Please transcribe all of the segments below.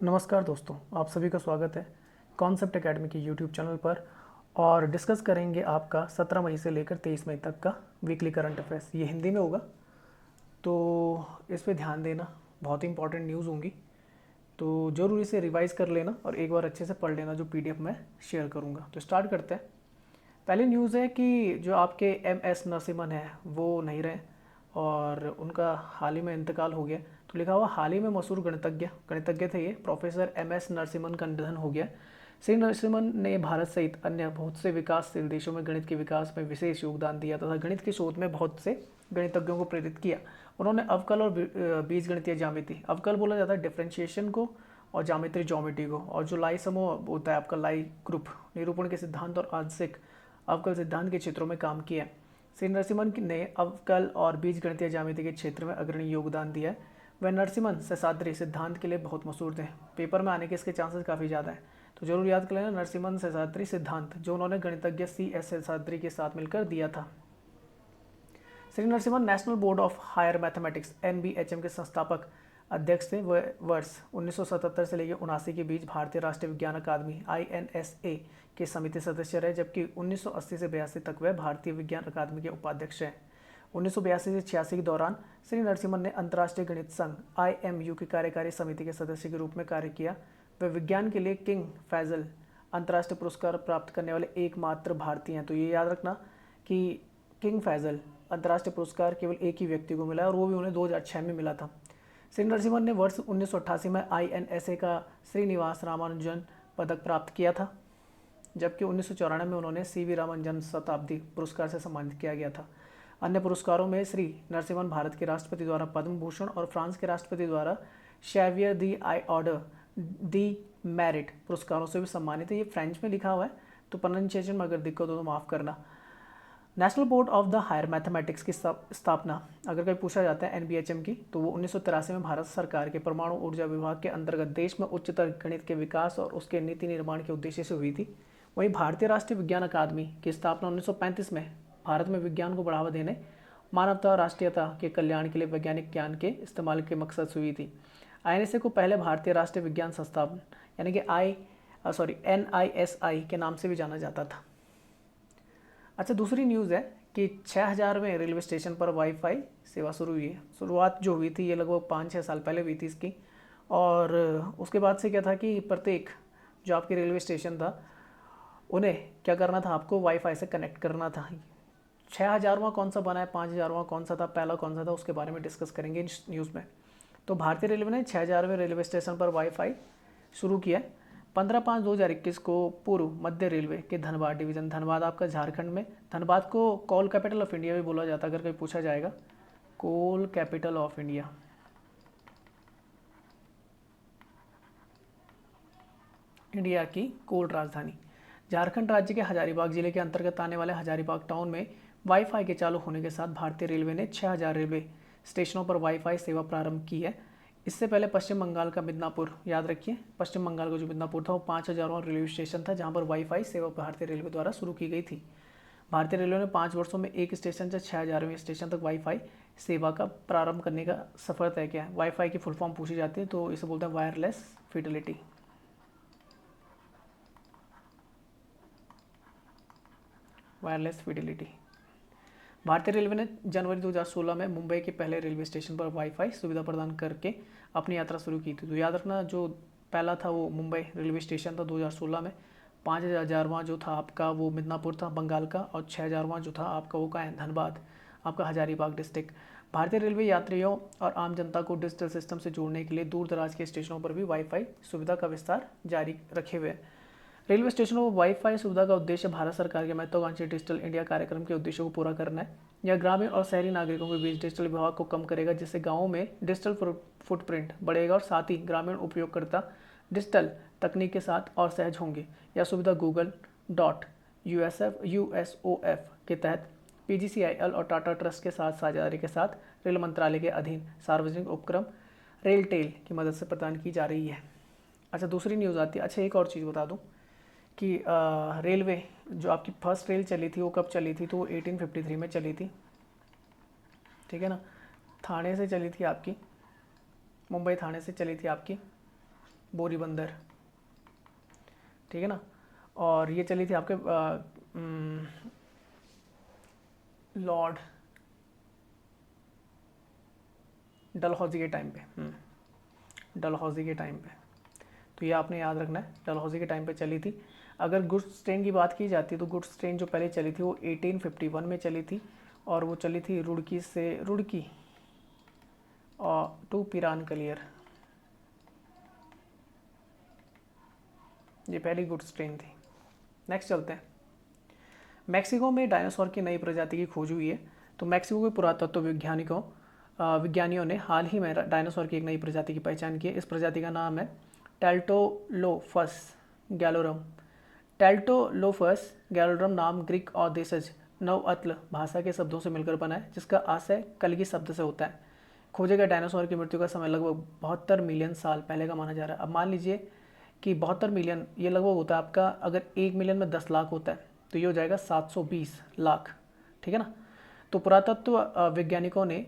नमस्कार दोस्तों, आप सभी का स्वागत है कॉन्सेप्ट एकेडमी के यूट्यूब चैनल पर। और डिस्कस करेंगे आपका 17 मई से लेकर 23 मई तक का वीकली करंट अफेयर्स। ये हिंदी में होगा तो इस पे ध्यान देना, बहुत ही इंपॉर्टेंट न्यूज़ होंगी तो ज़रूर इसे रिवाइज़ कर लेना और एक बार अच्छे से पढ़ लेना जो पीडीएफ मैं शेयर करूँगा। तो स्टार्ट करते हैं। पहली न्यूज़ है कि जो आपके एम एस नरसिम्हन है वो नहीं रहे और उनका हाल ही में इंतकाल हो गया। तो लिखा हुआ हाल ही में मशहूर गणितज्ञ थे ये प्रोफेसर एम एस नरसिम्हन का निधन हो गया। श्री नरसिम्हन ने भारत सहित अन्य बहुत से विकासशील देशों में गणित के विकास में विशेष योगदान दिया तथा गणित के शोध में बहुत से गणितज्ञों को प्रेरित किया। उन्होंने अवकल और बीजगणितीय ज्यामिति, अवकल बोला जाता है डिफरेंशिएशन को और ज्योमेट्री को, और जो लाई समूह होता है आपका लाई ग्रुप, निरूपण के सिद्धांत और आंशिक अवकल सिद्धांत के क्षेत्रों में काम किया। श्री नरसिम्हन ने अवकल और बीजगणितीय ज्यामिति के क्षेत्र में अग्रणी योगदान दिया है। वह नरसिम्हन शेषाद्री सिद्धांत के लिए बहुत मशहूर थे। पेपर में आने के इसके चांसेस काफ़ी ज़्यादा है, तो जरूर याद कर लेना नरसिम्हन शेषाद्री सिद्धांत, जो उन्होंने गणितज्ञ सी एस शेषाद्री के साथ मिलकर दिया था। Shri Narasimhan National Board of Higher Mathematics NBHM के संस्थापक अध्यक्ष थे। वह वर्ष 1977 से लेकर 79 के बीच भारतीय राष्ट्रीय विज्ञान अकादमी INSA के समिति सदस्य रहे, जबकि 1980 से 82 तक वह भारतीय विज्ञान अकादमी के उपाध्यक्ष हैं। 1982 से 86 के दौरान श्री नरसिम्हन ने अंतर्राष्ट्रीय गणित संघ IMU की कार्यकारी समिति के सदस्य के रूप में कार्य किया। वे विज्ञान के लिए किंग फैजल अंतर्राष्ट्रीय पुरस्कार प्राप्त करने वाले एकमात्र भारतीय हैं। तो ये याद रखना कि किंग फैजल अंतर्राष्ट्रीय पुरस्कार केवल एक ही व्यक्ति को मिला है और वो भी उन्हें 2006 में मिला था। श्री नरसिम्हन ने वर्ष 1988 में INSA का श्रीनिवास रामानुजन पदक प्राप्त किया था, जबकि 1994 में उन्होंने CV रामानुजन शताब्दी पुरस्कार से सम्मानित किया गया था। अन्य पुरस्कारों में श्री नरसिम्हन भारत के राष्ट्रपति द्वारा पद्म भूषण और फ्रांस के राष्ट्रपति द्वारा शेवियर दी आई ऑर्डर दी मेरिट पुरस्कारों से भी सम्मानित है। ये फ्रेंच में लिखा हुआ है तो प्रोनाउंसिएशन में अगर दिक्कत हो तो माफ़ करना। National Board of the Higher Mathematics की स्थापना अगर कहीं पूछा जाता है NBHM की, तो वो 1983 में भारत सरकार के परमाणु ऊर्जा विभाग के अंतर्गत देश में उच्चतर गणित के विकास और उसके नीति निर्माण के उद्देश्य से हुई थी। वहीं भारतीय राष्ट्रीय विज्ञान अकादमी की स्थापना 1935 में भारत में विज्ञान को बढ़ावा देने, मानवता और राष्ट्रीयता के कल्याण के लिए वैज्ञानिक ज्ञान के इस्तेमाल के मकसद से हुई थी। INSA को पहले भारतीय राष्ट्रीय विज्ञान संस्थान यानी कि NISI के नाम से भी जाना जाता था। अच्छा, दूसरी न्यूज़ है कि 6000वें रेलवे स्टेशन पर वाईफाई सेवा शुरू हुई है। शुरुआत जो हुई थी ये लगभग 5-6 साल पहले हुई थी इसकी, और उसके बाद से क्या था कि प्रत्येक जो आपके रेलवे स्टेशन था उन्हें क्या करना था, आपको वाईफाई से कनेक्ट करना था। 6000वां कौन सा बना है, 5000वां कौन सा था, पहला कौन सा था, उसके बारे में डिस्कस करेंगे इस न्यूज़ में। तो भारतीय रेलवे ने 6000वें रेलवे स्टेशन पर वाईफाई शुरू किया 15/5/2021 को पूर्व मध्य रेलवे के धनबाद डिवीज़न, धनबाद आपका झारखंड में, धनबाद को कोल कैपिटल ऑफ इंडिया भी बोला जाता है अगर कहीं पूछा जाएगा, कोल कैपिटल ऑफ इंडिया। इंडिया की कोल राजधानी। झारखंड राज्य के हजारीबाग जिले के अंतर्गत आने वाले हजारीबाग टाउन में वाईफाई के चालू होने के साथ भारतीय रेलवे ने 6000 रेलवे स्टेशनों पर वाईफाई सेवा प्रारंभ की है। इससे पहले पश्चिम बंगाल का मिदनापुर, याद रखिए पश्चिम बंगाल का जो मिदनापुर था वो 5000वां रेलवे स्टेशन था जहां पर वाईफाई सेवा भारतीय रेलवे द्वारा शुरू की गई थी। भारतीय रेलवे ने 5 वर्षों में एक स्टेशन से 6000वें स्टेशन तक वाईफाई सेवा का प्रारंभ करने का सफर तय किया है। वाईफाई की फुल फॉर्म पूछी जाती है तो इसे बोलते हैं वायरलेस फिडेलिटी। Wireless Fidelity. भारतीय रेलवे ने जनवरी 2016 में मुंबई के पहले रेलवे स्टेशन पर वाईफाई सुविधा प्रदान करके अपनी यात्रा शुरू की थी। तो याद रखना जो पहला था वो मुंबई रेलवे स्टेशन था 2016 में, 5000वां जो था आपका वो मिदनापुर था बंगाल का, और 6000वां जो था आपका वो का है धनबाद आपका हजारीबाग डिस्ट्रिक्ट। भारतीय रेलवे यात्रियों और आम जनता को डिजिटल सिस्टम से जोड़ने के लिए दूर दराज के स्टेशनों पर भी वाईफाई सुविधा का विस्तार जारी रखे हुए है। रेलवे स्टेशनों पर वाईफाई सुविधा का उद्देश्य भारत सरकार के महत्वाकांक्षी डिजिटल इंडिया कार्यक्रम के उद्देश्यों को पूरा करना है। यह ग्रामीण और शहरी नागरिकों के बीच डिजिटल विभाग को कम करेगा, जिससे गांवों में डिजिटल फुटप्रिंट बढ़ेगा और साथ ही ग्रामीण उपयोगकर्ता डिजिटल तकनीक के साथ और सहज होंगे। यह सुविधा Google.USOF के तहत PGCIL और टाटा ट्रस्ट के साथ साझेदारी के साथ रेल मंत्रालय के अधीन सार्वजनिक उपक्रम रेलटेल की मदद से प्रदान की जा रही है। अच्छा, दूसरी न्यूज़ आती है। अच्छा, एक और चीज़ बता दूं कि रेलवे जो आपकी फर्स्ट रेल चली थी वो कब चली थी, तो वो 1853 में चली थी, ठीक है ना। थाने से चली थी आपकी, मुंबई थाने से चली थी आपकी बोरीबंदर, ठीक है ना। और ये चली थी आपके लॉर्ड डलहौजी के टाइम पे, डलहौजी के टाइम पे। तो ये आपने याद रखना है, डलहौजी के टाइम पे चली थी। अगर गुड्स ट्रेन की बात की जाती है तो गुड्स ट्रेन जो पहले चली थी वो 1851 में चली थी, और वो चली थी रुड़की और टू पिरानकलियर। ये पहली गुड्स ट्रेन थी। नेक्स्ट चलते हैं। मैक्सिको में डायनासोर की नई प्रजाति की खोज हुई है। तो मैक्सिको के पुरातत्व विज्ञानियों ने हाल ही में डायनासोर की एक नई प्रजाति की पहचान की है। इस प्रजाति का नाम है टेल्टोलोफस गैलोरम। टेल्टोलोफस गैलोरम नाम ग्रीक और देशज नवअत्ल भाषा के शब्दों से मिलकर बना है, जिसका आशय कलगी शब्द से होता है। खोजे गए डायनासोर की मृत्यु का समय लगभग 72 मिलियन साल पहले का माना जा रहा है। अब मान लीजिए कि 72 मिलियन ये लगभग होता है आपका, अगर 1 मिलियन में 10 लाख होता है तो ये हो जाएगा 720 लाख, ठीक है ना। तो पुरातत्व वैज्ञानिकों ने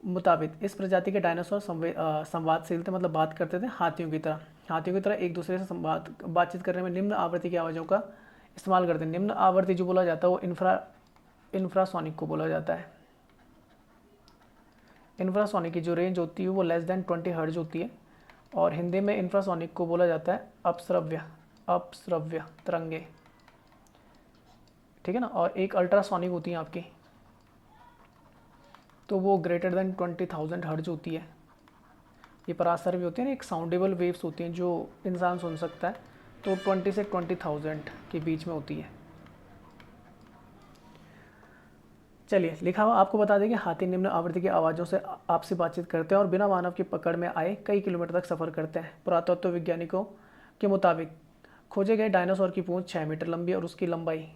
मुताबिक इस प्रजाति के डायनासोर संवादशील थे, मतलब बात करते थे हाथियों की तरह एक दूसरे से बातचीत करने में निम्न आवृत्ति की आवाज़ों का इस्तेमाल करते हैं। निम्न आवृत्ति जो बोला जाता है वो इंफ्रासोनिक को बोला जाता है। इंफ्रासोनिक की जो रेंज होती है वो लेस देन 20 हर्ट्ज होती है, और हिंदी में इंफ्रासोनिक को बोला जाता है अपश्रव्य तरंगे, ठीक है ना। और एक अल्ट्रासोनिक होती है आपकी, तो वो ग्रेटर देन 20,000 हर्ट्ज होती है। ये परासर भी होती है ना, एक साउंडेबल वेव्स होती हैं जो इंसान सुन सकता है, तो 20 से 20,000 के बीच में होती है। चलिए, लिखा हुआ आपको बता दें कि हाथी निम्न आवृत्ति की आवाज़ों से आपसे बातचीत करते हैं और बिना मानव की पकड़ में आए कई किलोमीटर तक सफ़र करते हैं। पुरातत्व वैज्ञानिकों के मुताबिक खोजे गए डायनासोर की पूंछ 6 मीटर लंबी और उसकी लंबाई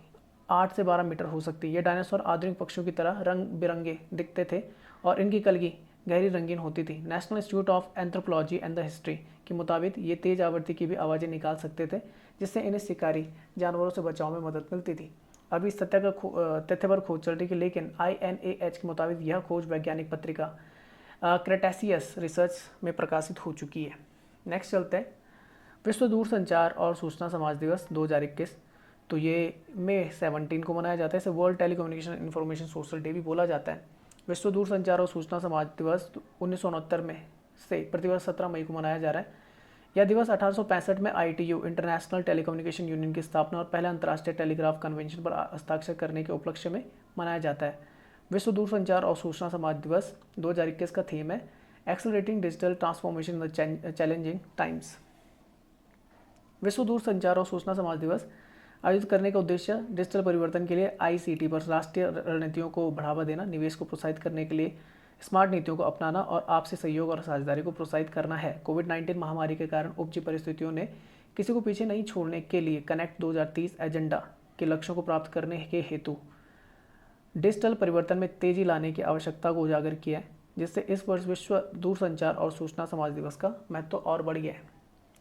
8 से 12 मीटर हो सकती है। ये डायनासोर आधुनिक पक्षियों की तरह रंग बिरंगे दिखते थे और इनकी कलगी गहरी रंगीन होती थी। National institute of anthropology and the history के मुताबिक ये तेज आवृत्ति की भी आवाज़ें निकाल सकते थे, जिससे इन्हें शिकारी जानवरों से बचाव में मदद मिलती थी। अभी इस तथ्य पर खोज चल रही है, लेकिन INAH के मुताबिक यह खोज वैज्ञानिक पत्रिका क्रेटेशियस रिसर्च में प्रकाशित हो चुकी है। नेक्स्ट चलते हैं। विश्व दूरसंचार और सूचना समाज दिवस 2021, तो ये मई 17 को मनाया जाता है। इसे world telecommunication information social day भी बोला जाता है। विश्व दूरसंचार और सूचना समाज दिवस 1969 में से प्रतिवर्ष 17 मई को मनाया जा रहा है। यह दिवस 1865 में ITU इंटरनेशनल टेलीकम्युनिकेशन यूनियन की स्थापना और पहले अंतर्राष्ट्रीय टेलीग्राफ कन्वेंशन पर हस्ताक्षर करने के उपलक्ष्य में मनाया जाता है। विश्व दूरसंचार और सूचना समाज दिवस 2021 का थीम है accelerating digital transformation in the challenging times. विश्व दूरसंचार और सूचना समाज दिवस आयोजित करने का उद्देश्य डिजिटल परिवर्तन के लिए ICT पर राष्ट्रीय रणनीतियों को बढ़ावा देना, निवेश को प्रोत्साहित करने के लिए स्मार्ट नीतियों को अपनाना और आपसी सहयोग और साझेदारी को प्रोत्साहित करना है। कोविड-19 महामारी के कारण उपजी परिस्थितियों ने किसी को पीछे नहीं छोड़ने के लिए कनेक्ट 2030 एजेंडा के लक्ष्यों को प्राप्त करने के हेतु डिजिटल परिवर्तन में तेजी लाने की आवश्यकता को उजागर किया है, जिससे इस वर्ष विश्व दूरसंचार और सूचना समाज दिवस का महत्व और बढ़ गया है।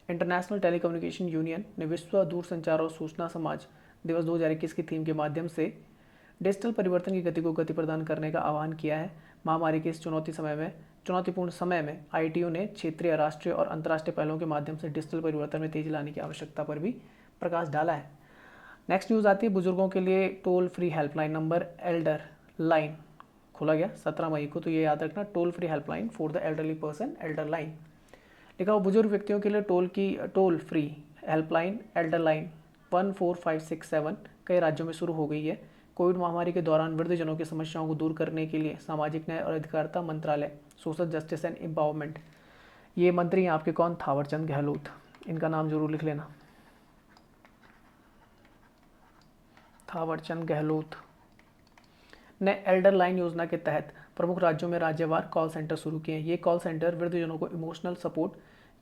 इंटरनेशनल टेलीकम्युनिकेशन यूनियन ने विश्व दूरसंचार और सूचना समाज दिवस 2021 की थीम के माध्यम से डिजिटल परिवर्तन की गति को गति प्रदान करने का आह्वान किया है। महामारी के इस चुनौतीपूर्ण समय में ITU ने क्षेत्रीय, राष्ट्रीय और अंतर्राष्ट्रीय पहलों के माध्यम से डिजिटल परिवर्तन में तेजी लाने की आवश्यकता पर भी प्रकाश डाला है। नेक्स्ट न्यूज़ आती है, बुजुर्गों के लिए toll free helpline number Elder line खोला गया 17 मई को। तो ये याद रखना, toll free helpline for the elderly person, Elder line. लिखा हुआ बुजुर्ग व्यक्तियों के लिए toll free helpline Elder line 14567 कई राज्यों में शुरू हो गई है। कोविड महामारी के दौरान वृद्धजनों की समस्याओं को दूर करने के लिए सामाजिक न्याय और अधिकारिता मंत्रालय, सोशल जस्टिस एंड एम्पावरमेंट, ये मंत्री हैं आपके कौन, थावरचंद गहलोत, इनका नाम जरूर लिख लेना, थावरचंद गहलोत ने एल्डर लाइन योजना के तहत प्रमुख राज्यों में राज्यवार कॉल सेंटर शुरू किए हैं। ये कॉल सेंटर वृद्धजनों को इमोशनल सपोर्ट,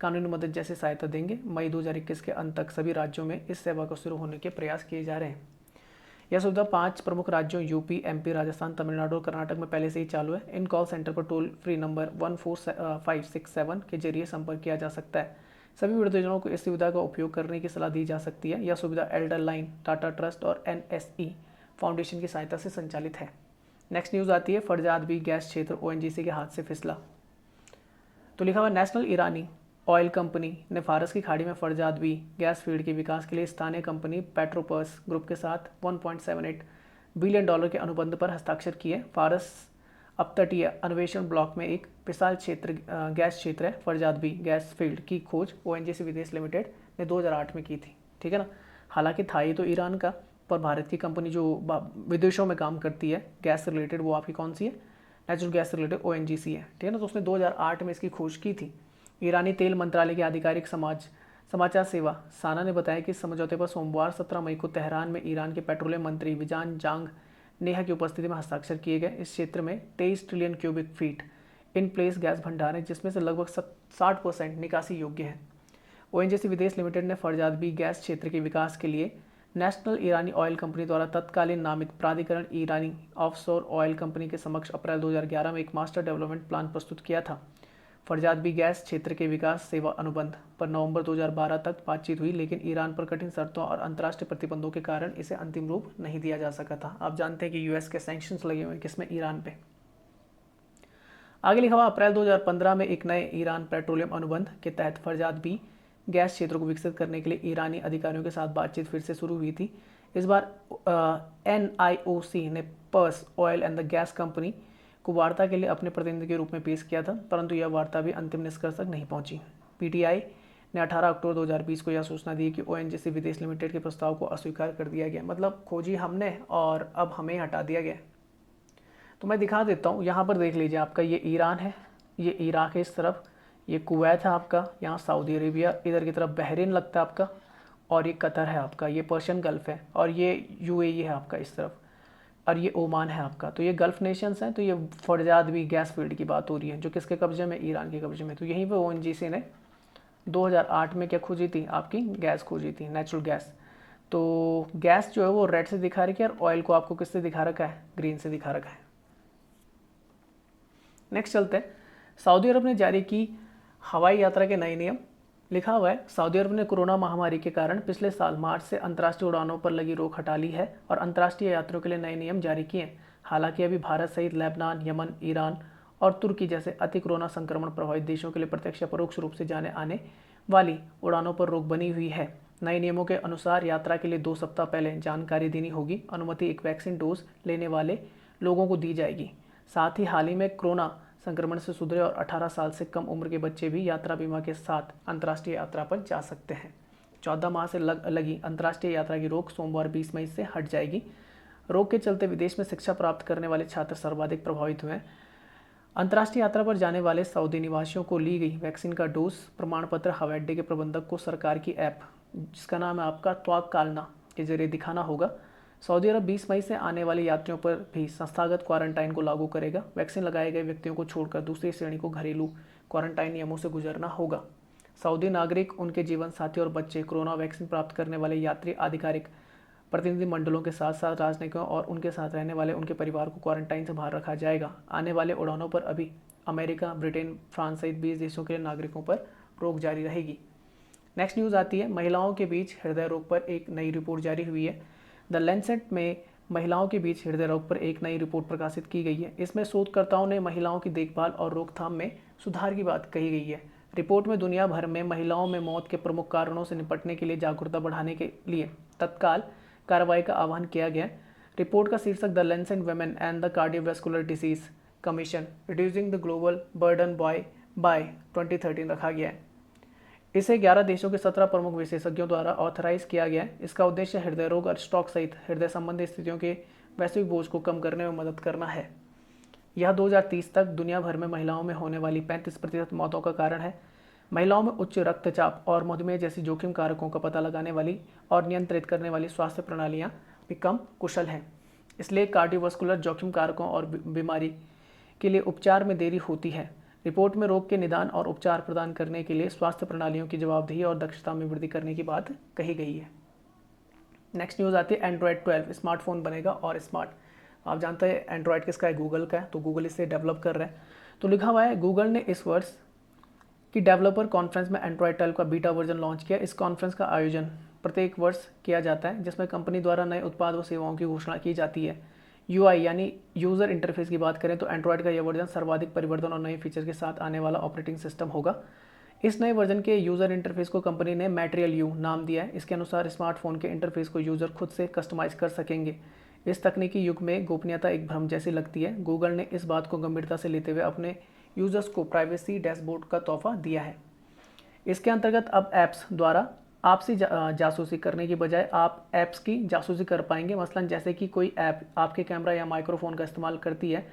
कानूनी मदद जैसी सहायता देंगे। मई 2021 के अंत तक सभी राज्यों में इस सेवा को शुरू होने के प्रयास किए जा रहे हैं। यह सुविधा 5 प्रमुख राज्यों UP, MP, राजस्थान, तमिलनाडु और कर्नाटक में पहले से ही चालू है। इन कॉल सेंटर पर टोल फ्री नंबर 14567 के जरिए संपर्क किया जा सकता है। सभी वृद्धजनों को इस सुविधा का उपयोग करने की सलाह दी जा सकती है। यह सुविधा एल्डर लाइन, टाटा ट्रस्ट और NSE फाउंडेशन की सहायता से संचालित है। नेक्स्ट न्यूज़ आती है, फरजाद बी गैस क्षेत्र ONGC के हाथ से फिसला। तो लिखा हुआ नेशनल ईरानी ऑयल कंपनी ने फारस की खाड़ी में फरजाद बी गैस फील्ड के विकास के लिए स्थानीय कंपनी पेट्रोपर्स ग्रुप के साथ 1.78 बिलियन डॉलर के अनुबंध पर हस्ताक्षर किए। फारस अपतटीय अन्वेषण ब्लॉक में एक विशाल क्षेत्र गैस क्षेत्र है। फरजाद बी गैस फील्ड की खोज ओएनजीसी विदेश लिमिटेड ने 2008 में की थी, ठीक है ना। हालांकि था ये तो ईरान का, पर भारत की कंपनी जो विदेशों में काम करती है गैस से रिलेटेड, वो आपकी कौन सी है, नेचुरल गैस से रिलेटेड ओएनजीसी है, ठीक है ना। तो उसने 2008 में इसकी खोज की थी। ईरानी तेल मंत्रालय की आधिकारिक समाचार सेवा साना ने बताया कि इस समझौते पर सोमवार 17 मई को तेहरान में ईरान के पेट्रोलियम मंत्री विजान जांग नेहा की उपस्थिति में हस्ताक्षर किए गए। इस क्षेत्र में 23 trillion cubic feet in place gas भंडार है, जिसमें से लगभग 60% निकासी योग्य है। ओएनजीसी विदेश लिमिटेड ने फरजाद बी गैस क्षेत्र के विकास के लिए नेशनल ईरानी ऑयल कंपनी द्वारा तत्कालीन नामित प्राधिकरण ईरानी ऑफशोर ऑयल कंपनी के समक्ष अप्रैल 2011 में एक मास्टर डेवलपमेंट प्लान प्रस्तुत किया था। फरजाद बी गैस क्षेत्र के विकास सेवा अनुबंध पर नवंबर 2012 तक बातचीत हुई, लेकिन ईरान पर कठिन शर्तों और अंतर्राष्ट्रीय प्रतिबंधों के कारण इसे अंतिम रूप नहीं दिया जा सका था। आप जानते हैं कि यूएस के सैंक्शंस लगे हुए हैं किसमें, ईरान पे। आगे लिखा हुआ अप्रैल 2015 में एक नए ईरान पेट्रोलियम अनुबंध के तहत फरजाद बी गैस क्षेत्र को विकसित करने के लिए ईरानी अधिकारियों के साथ बातचीत फिर से शुरू हुई थी। इस बार NIOC ने purse oil and the gas company को वार्ता के लिए अपने प्रतिनिधि के रूप में पेश किया था, परंतु यह वार्ता भी अंतिम निष्कर्ष तक नहीं पहुंची। PTI ने 18 अक्टूबर 2020 को यह सूचना दी कि ONGC विदेश लिमिटेड के प्रस्ताव को अस्वीकार कर दिया गया। मतलब खोजी हमने और अब हमें हटा दिया गया। तो मैं दिखा देता हूँ, यहाँ पर देख लीजिए, आपका ये ईरान है, ये इराक है इस तरफ, ये कुवैत है आपका, यहाँ सऊदी अरेबिया, इधर की तरफ बहरीन लगता है आपका, और ये कतर है आपका, ये पर्शियन गल्फ है, और ये UAE है आपका इस तरफ, और ये ओमान है आपका। तो ये गल्फ नेशंस हैं। तो ये फरजाद बी गैस फील्ड की बात हो रही है, जो किसके कब्जे में, ईरान के कब्जे में। तो यहीं पर ONGC ने 2008 में क्या खोजी थी, आपकी गैस खोजी थी, नेचुरल गैस। तो गैस जो है वो रेड से दिखा रखी है, और ऑयल को आपको किससे दिखा रखा है, ग्रीन से दिखा रखा है। नेक्स्ट चलते हैं। सऊदी अरब ने जारी की हवाई यात्रा के नए नियम। लिखा हुआ है, सऊदी अरब ने कोरोना महामारी के कारण पिछले साल मार्च से अंतर्राष्ट्रीय उड़ानों पर लगी रोक हटा ली है और अंतर्राष्ट्रीय यात्रियों के लिए नए नियम जारी किए हैं। हालांकि अभी भारत सहित लेबनान, यमन, ईरान और तुर्की जैसे अति कोरोना संक्रमण प्रभावित देशों के लिए प्रत्यक्ष या परोक्ष रूप से जाने आने वाली उड़ानों पर रोक बनी हुई है। नए नियमों के अनुसार यात्रा के लिए 2 सप्ताह पहले जानकारी देनी होगी। अनुमति एक वैक्सीन डोज लेने वाले लोगों को दी जाएगी। साथ ही हाल ही में कोरोना संक्रमण से सुधरे और 18 साल से कम उम्र के बच्चे भी यात्रा बीमा के साथ अंतर्राष्ट्रीय यात्रा पर जा सकते हैं। 14 माह से लगी अंतर्राष्ट्रीय यात्रा की रोक सोमवार 20 मई से हट जाएगी। रोक के चलते विदेश में शिक्षा प्राप्त करने वाले छात्र सर्वाधिक प्रभावित हुए हैं। अंतर्राष्ट्रीय यात्रा पर जाने वाले सऊदी निवासियों को ली गई वैक्सीन का डोज प्रमाण पत्र हवाई अड्डे के प्रबंधक को सरकार की ऐप, जिसका नाम है आपका त्वाकालना, के जरिए दिखाना होगा। सऊदी अरब 20 मई से आने वाले यात्रियों पर भी संस्थागत क्वारंटाइन को लागू करेगा। वैक्सीन लगाए गए व्यक्तियों को छोड़कर दूसरी श्रेणी को घरेलू क्वारंटाइन नियमों से गुजरना होगा। सऊदी नागरिक, उनके जीवन साथी और बच्चे, कोरोना वैक्सीन प्राप्त करने वाले यात्री, आधिकारिक प्रतिनिधि मंडलों के साथ साथ राजनयिकों और उनके साथ रहने वाले उनके परिवार को क्वारंटाइन से बाहर रखा जाएगा। आने वाले उड़ानों पर अभी अमेरिका, ब्रिटेन, फ्रांस सहित 20 देशों के नागरिकों पर रोक जारी रहेगी। नेक्स्ट न्यूज़ आती है, महिलाओं के बीच हृदय रोग पर एक नई रिपोर्ट जारी हुई है। द लैंसेट में महिलाओं के बीच हृदय रोग पर एक नई रिपोर्ट प्रकाशित की गई है। इसमें शोधकर्ताओं ने महिलाओं की देखभाल और रोकथाम में सुधार की बात कही गई है। रिपोर्ट में दुनिया भर में महिलाओं में मौत के प्रमुख कारणों से निपटने के लिए जागरूकता बढ़ाने के लिए तत्काल कार्रवाई का आह्वान किया गया। रिपोर्ट का शीर्षक the Lancet women and the cardiovascular disease commission reducing the global burden bye 2013 रखा गया है। इसे 11 देशों के 17 प्रमुख विशेषज्ञों द्वारा ऑथराइज किया गया है। इसका उद्देश्य हृदय रोग और स्ट्रोक सहित हृदय संबंधी स्थितियों के वैश्विक बोझ को कम करने में मदद करना है। यह 2030 तक दुनिया भर में महिलाओं में होने वाली 35% मौतों का कारण है। महिलाओं में उच्च रक्तचाप और मधुमेह जैसी जोखिम कारकों का पता लगाने वाली और नियंत्रित करने वाली स्वास्थ्य प्रणालियाँ भी कम कुशल हैं। इसलिए कार्डियोवास्कुलर जोखिम कारकों और बीमारी के लिए उपचार में देरी होती है। रिपोर्ट में रोग के निदान और उपचार प्रदान करने के लिए स्वास्थ्य प्रणालियों की जवाबदेही और दक्षता में वृद्धि करने की बात कही गई है। नेक्स्ट न्यूज़ आती है, एंड्रॉयड 12 स्मार्टफोन बनेगा और स्मार्ट। आप जानते हैं एंड्रॉयड किसका है, गूगल का है, तो गूगल इसे डेवलप कर रहा है। तो लिखा हुआ है, गूगल ने इस वर्ष की डेवलपर कॉन्फ्रेंस में एंड्रॉयड 12 का बीटा वर्जन लॉन्च किया। इस कॉन्फ्रेंस का आयोजन प्रत्येक वर्ष किया जाता है, जिसमें कंपनी द्वारा नए उत्पाद व सेवाओं की घोषणा की जाती है। UI यानी यूज़र इंटरफेस की बात करें तो एंड्रॉयड का यह वर्जन सर्वाधिक परिवर्तन और नए फीचर के साथ आने वाला ऑपरेटिंग सिस्टम होगा। इस नए वर्जन के यूज़र इंटरफेस को कंपनी ने मटेरियल यू नाम दिया है। इसके अनुसार स्मार्टफोन के इंटरफेस को यूज़र खुद से कस्टमाइज़ कर सकेंगे। इस तकनीकी युग में गोपनीयता एक भ्रम जैसी लगती है। गूगल ने इस बात को गंभीरता से लेते हुए अपने यूज़र्स को प्राइवेसी डैशबोर्ड का तोहफा दिया है। इसके अंतर्गत अब ऐप्स द्वारा आपसी जासूसी करने की बजाय आप ऐप्स की जासूसी कर पाएंगे। मसलन जैसे कि कोई ऐप आपके कैमरा या माइक्रोफोन का इस्तेमाल करती है,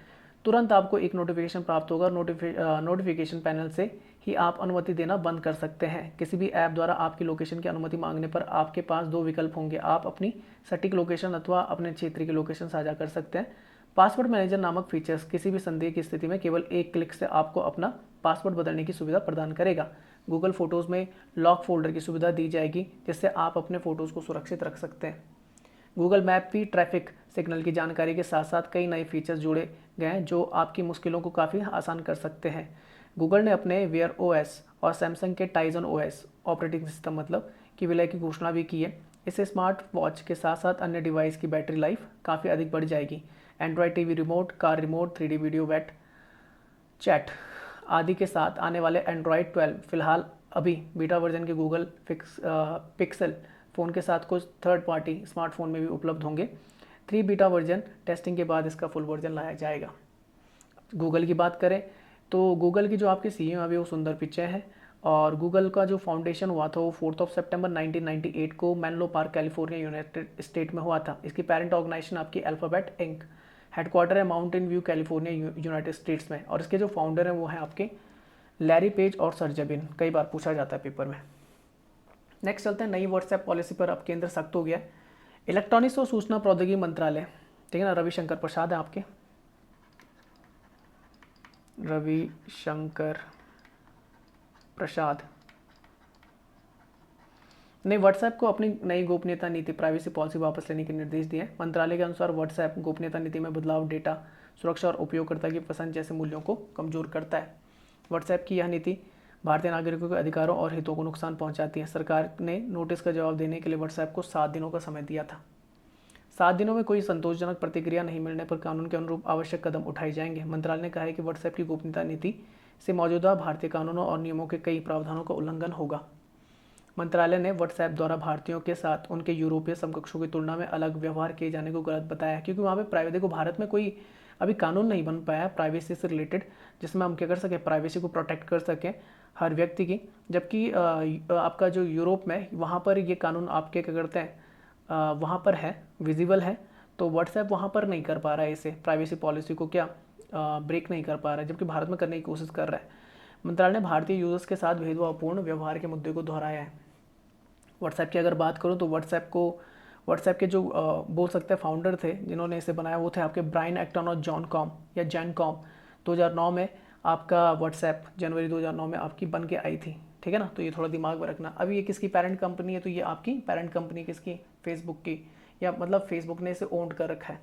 तुरंत आपको एक नोटिफिकेशन प्राप्त होगा। नोटिफिकेशन पैनल से ही आप अनुमति देना बंद कर सकते हैं। किसी भी ऐप द्वारा आपकी लोकेशन की अनुमति मांगने पर आपके पास दो विकल्प होंगे। आप अपनी सटीक लोकेशन अथवा अपने क्षेत्र की लोकेशन साझा कर सकते हैं। पासवर्ड मैनेजर नामक फीचर्स किसी भी संदेह की स्थिति में केवल एक क्लिक से आपको अपना पासवर्ड बदलने की सुविधा प्रदान करेगा। गूगल फोटोज़ में लॉक फोल्डर की सुविधा दी जाएगी, जिससे आप अपने फ़ोटोज़ को सुरक्षित रख सकते हैं। गूगल मैप भी ट्रैफिक सिग्नल की जानकारी के साथ साथ कई नए फीचर्स जोड़े गए हैं जो आपकी मुश्किलों को काफ़ी आसान कर सकते हैं। गूगल ने अपने वेयर ओएस और सैमसंग के टाइजन ओएस ऑपरेटिंग सिस्टम मतलब की विलय की घोषणा भी की है। इससे स्मार्ट वॉच के साथ साथ अन्य डिवाइस की बैटरी लाइफ काफ़ी अधिक बढ़ जाएगी। Android TV remote, car remote, 3D video bat chat आदि के साथ आने वाले एंड्रॉयड 12 फिलहाल अभी बीटा वर्जन के गूगल पिक्सल फ़ोन के साथ कुछ थर्ड पार्टी स्मार्टफोन में भी उपलब्ध होंगे। 3 बीटा वर्जन टेस्टिंग के बाद इसका फुल वर्जन लाया जाएगा। गूगल की बात करें तो गूगल की जो आपके CEO अभी वो सुंदर पिचाई है, और गूगल का जो फाउंडेशन हुआ था वो 4 सितंबर 1998 को Menlo park California United state में हुआ था। इसकी पेरेंट ऑर्गेनाइजेशन आपकी अल्फ़ाबेट इंक, हेडक्वार्टर है mountain view California United states में, और इसके जो फाउंडर हैं वो हैं आपके लैरी पेज और सरजबिन। कई बार पूछा जाता है पेपर में। नेक्स्ट चलते हैं, नई व्हाट्सएप पॉलिसी पर अब केंद्र सख्त हो गया है। इलेक्ट्रॉनिक्स और सूचना प्रौद्योगिकी मंत्रालय, ठीक है ना, रविशंकर प्रसाद है आपके, रविशंकर प्रसाद ने व्हाट्सएप को अपनी नई गोपनीयता नीति प्राइवेसी पॉलिसी वापस लेने के निर्देश दिए हैं। मंत्रालय के अनुसार व्हाट्सएप गोपनीयता नीति में बदलाव डेटा सुरक्षा और उपयोगकर्ता की पसंद जैसे मूल्यों को कमजोर करता है। व्हाट्सएप की यह नीति भारतीय नागरिकों के अधिकारों और हितों को नुकसान पहुंचाती है। सरकार ने नोटिस का जवाब देने के लिए व्हाट्सएप को 7 दिनों का समय दिया था। 7 दिनों में कोई संतोषजनक प्रतिक्रिया नहीं मिलने पर कानून के अनुरूप आवश्यक कदम उठाए जाएंगे। मंत्रालय ने कहा है कि व्हाट्सएप की गोपनीयता नीति से मौजूदा भारतीय कानूनों और नियमों के कई प्रावधानों का उल्लंघन होगा। मंत्रालय ने व्हाट्सएप द्वारा भारतीयों के साथ उनके यूरोपीय समकक्षों की तुलना में अलग व्यवहार किए जाने को गलत बताया, क्योंकि वहाँ पे प्राइवेसी को, भारत में कोई अभी कानून नहीं बन पाया प्राइवेसी से रिलेटेड जिसमें हम क्या कर सकें, प्राइवेसी को प्रोटेक्ट कर सकें हर व्यक्ति की। जबकि आपका जो यूरोप में वहाँ पर ये कानून आपके क्या करते हैं, वहाँ पर है, विजिबल है। तो व्हाट्सएप वहाँ पर नहीं कर पा रहा है इसे, प्राइवेसी पॉलिसी को क्या ब्रेक नहीं कर पा रहा है, जबकि भारत में करने की कोशिश कर रहा है। मंत्रालय ने भारतीय यूजर्स के साथ भेदभावपूर्ण व्यवहार के मुद्दे को दोहराया है। व्हाट्सएप की अगर बात करूँ तो व्हाट्सएप के जो बोल सकते हैं फाउंडर थे जिन्होंने इसे बनाया, वो थे आपके ब्रायन एक्टन और जॉन कॉम या जैन कॉम। 2009 में आपका व्हाट्सएप जनवरी 2009 में आपकी बन के आई थी, ठीक है ना। तो ये थोड़ा दिमाग में रखना। अभी ये किसकी पेरेंट कंपनी है, तो ये आपकी पेरेंट कंपनी किसकी, फेसबुक की, या मतलब फेसबुक ने इसे ओन कर रखा है।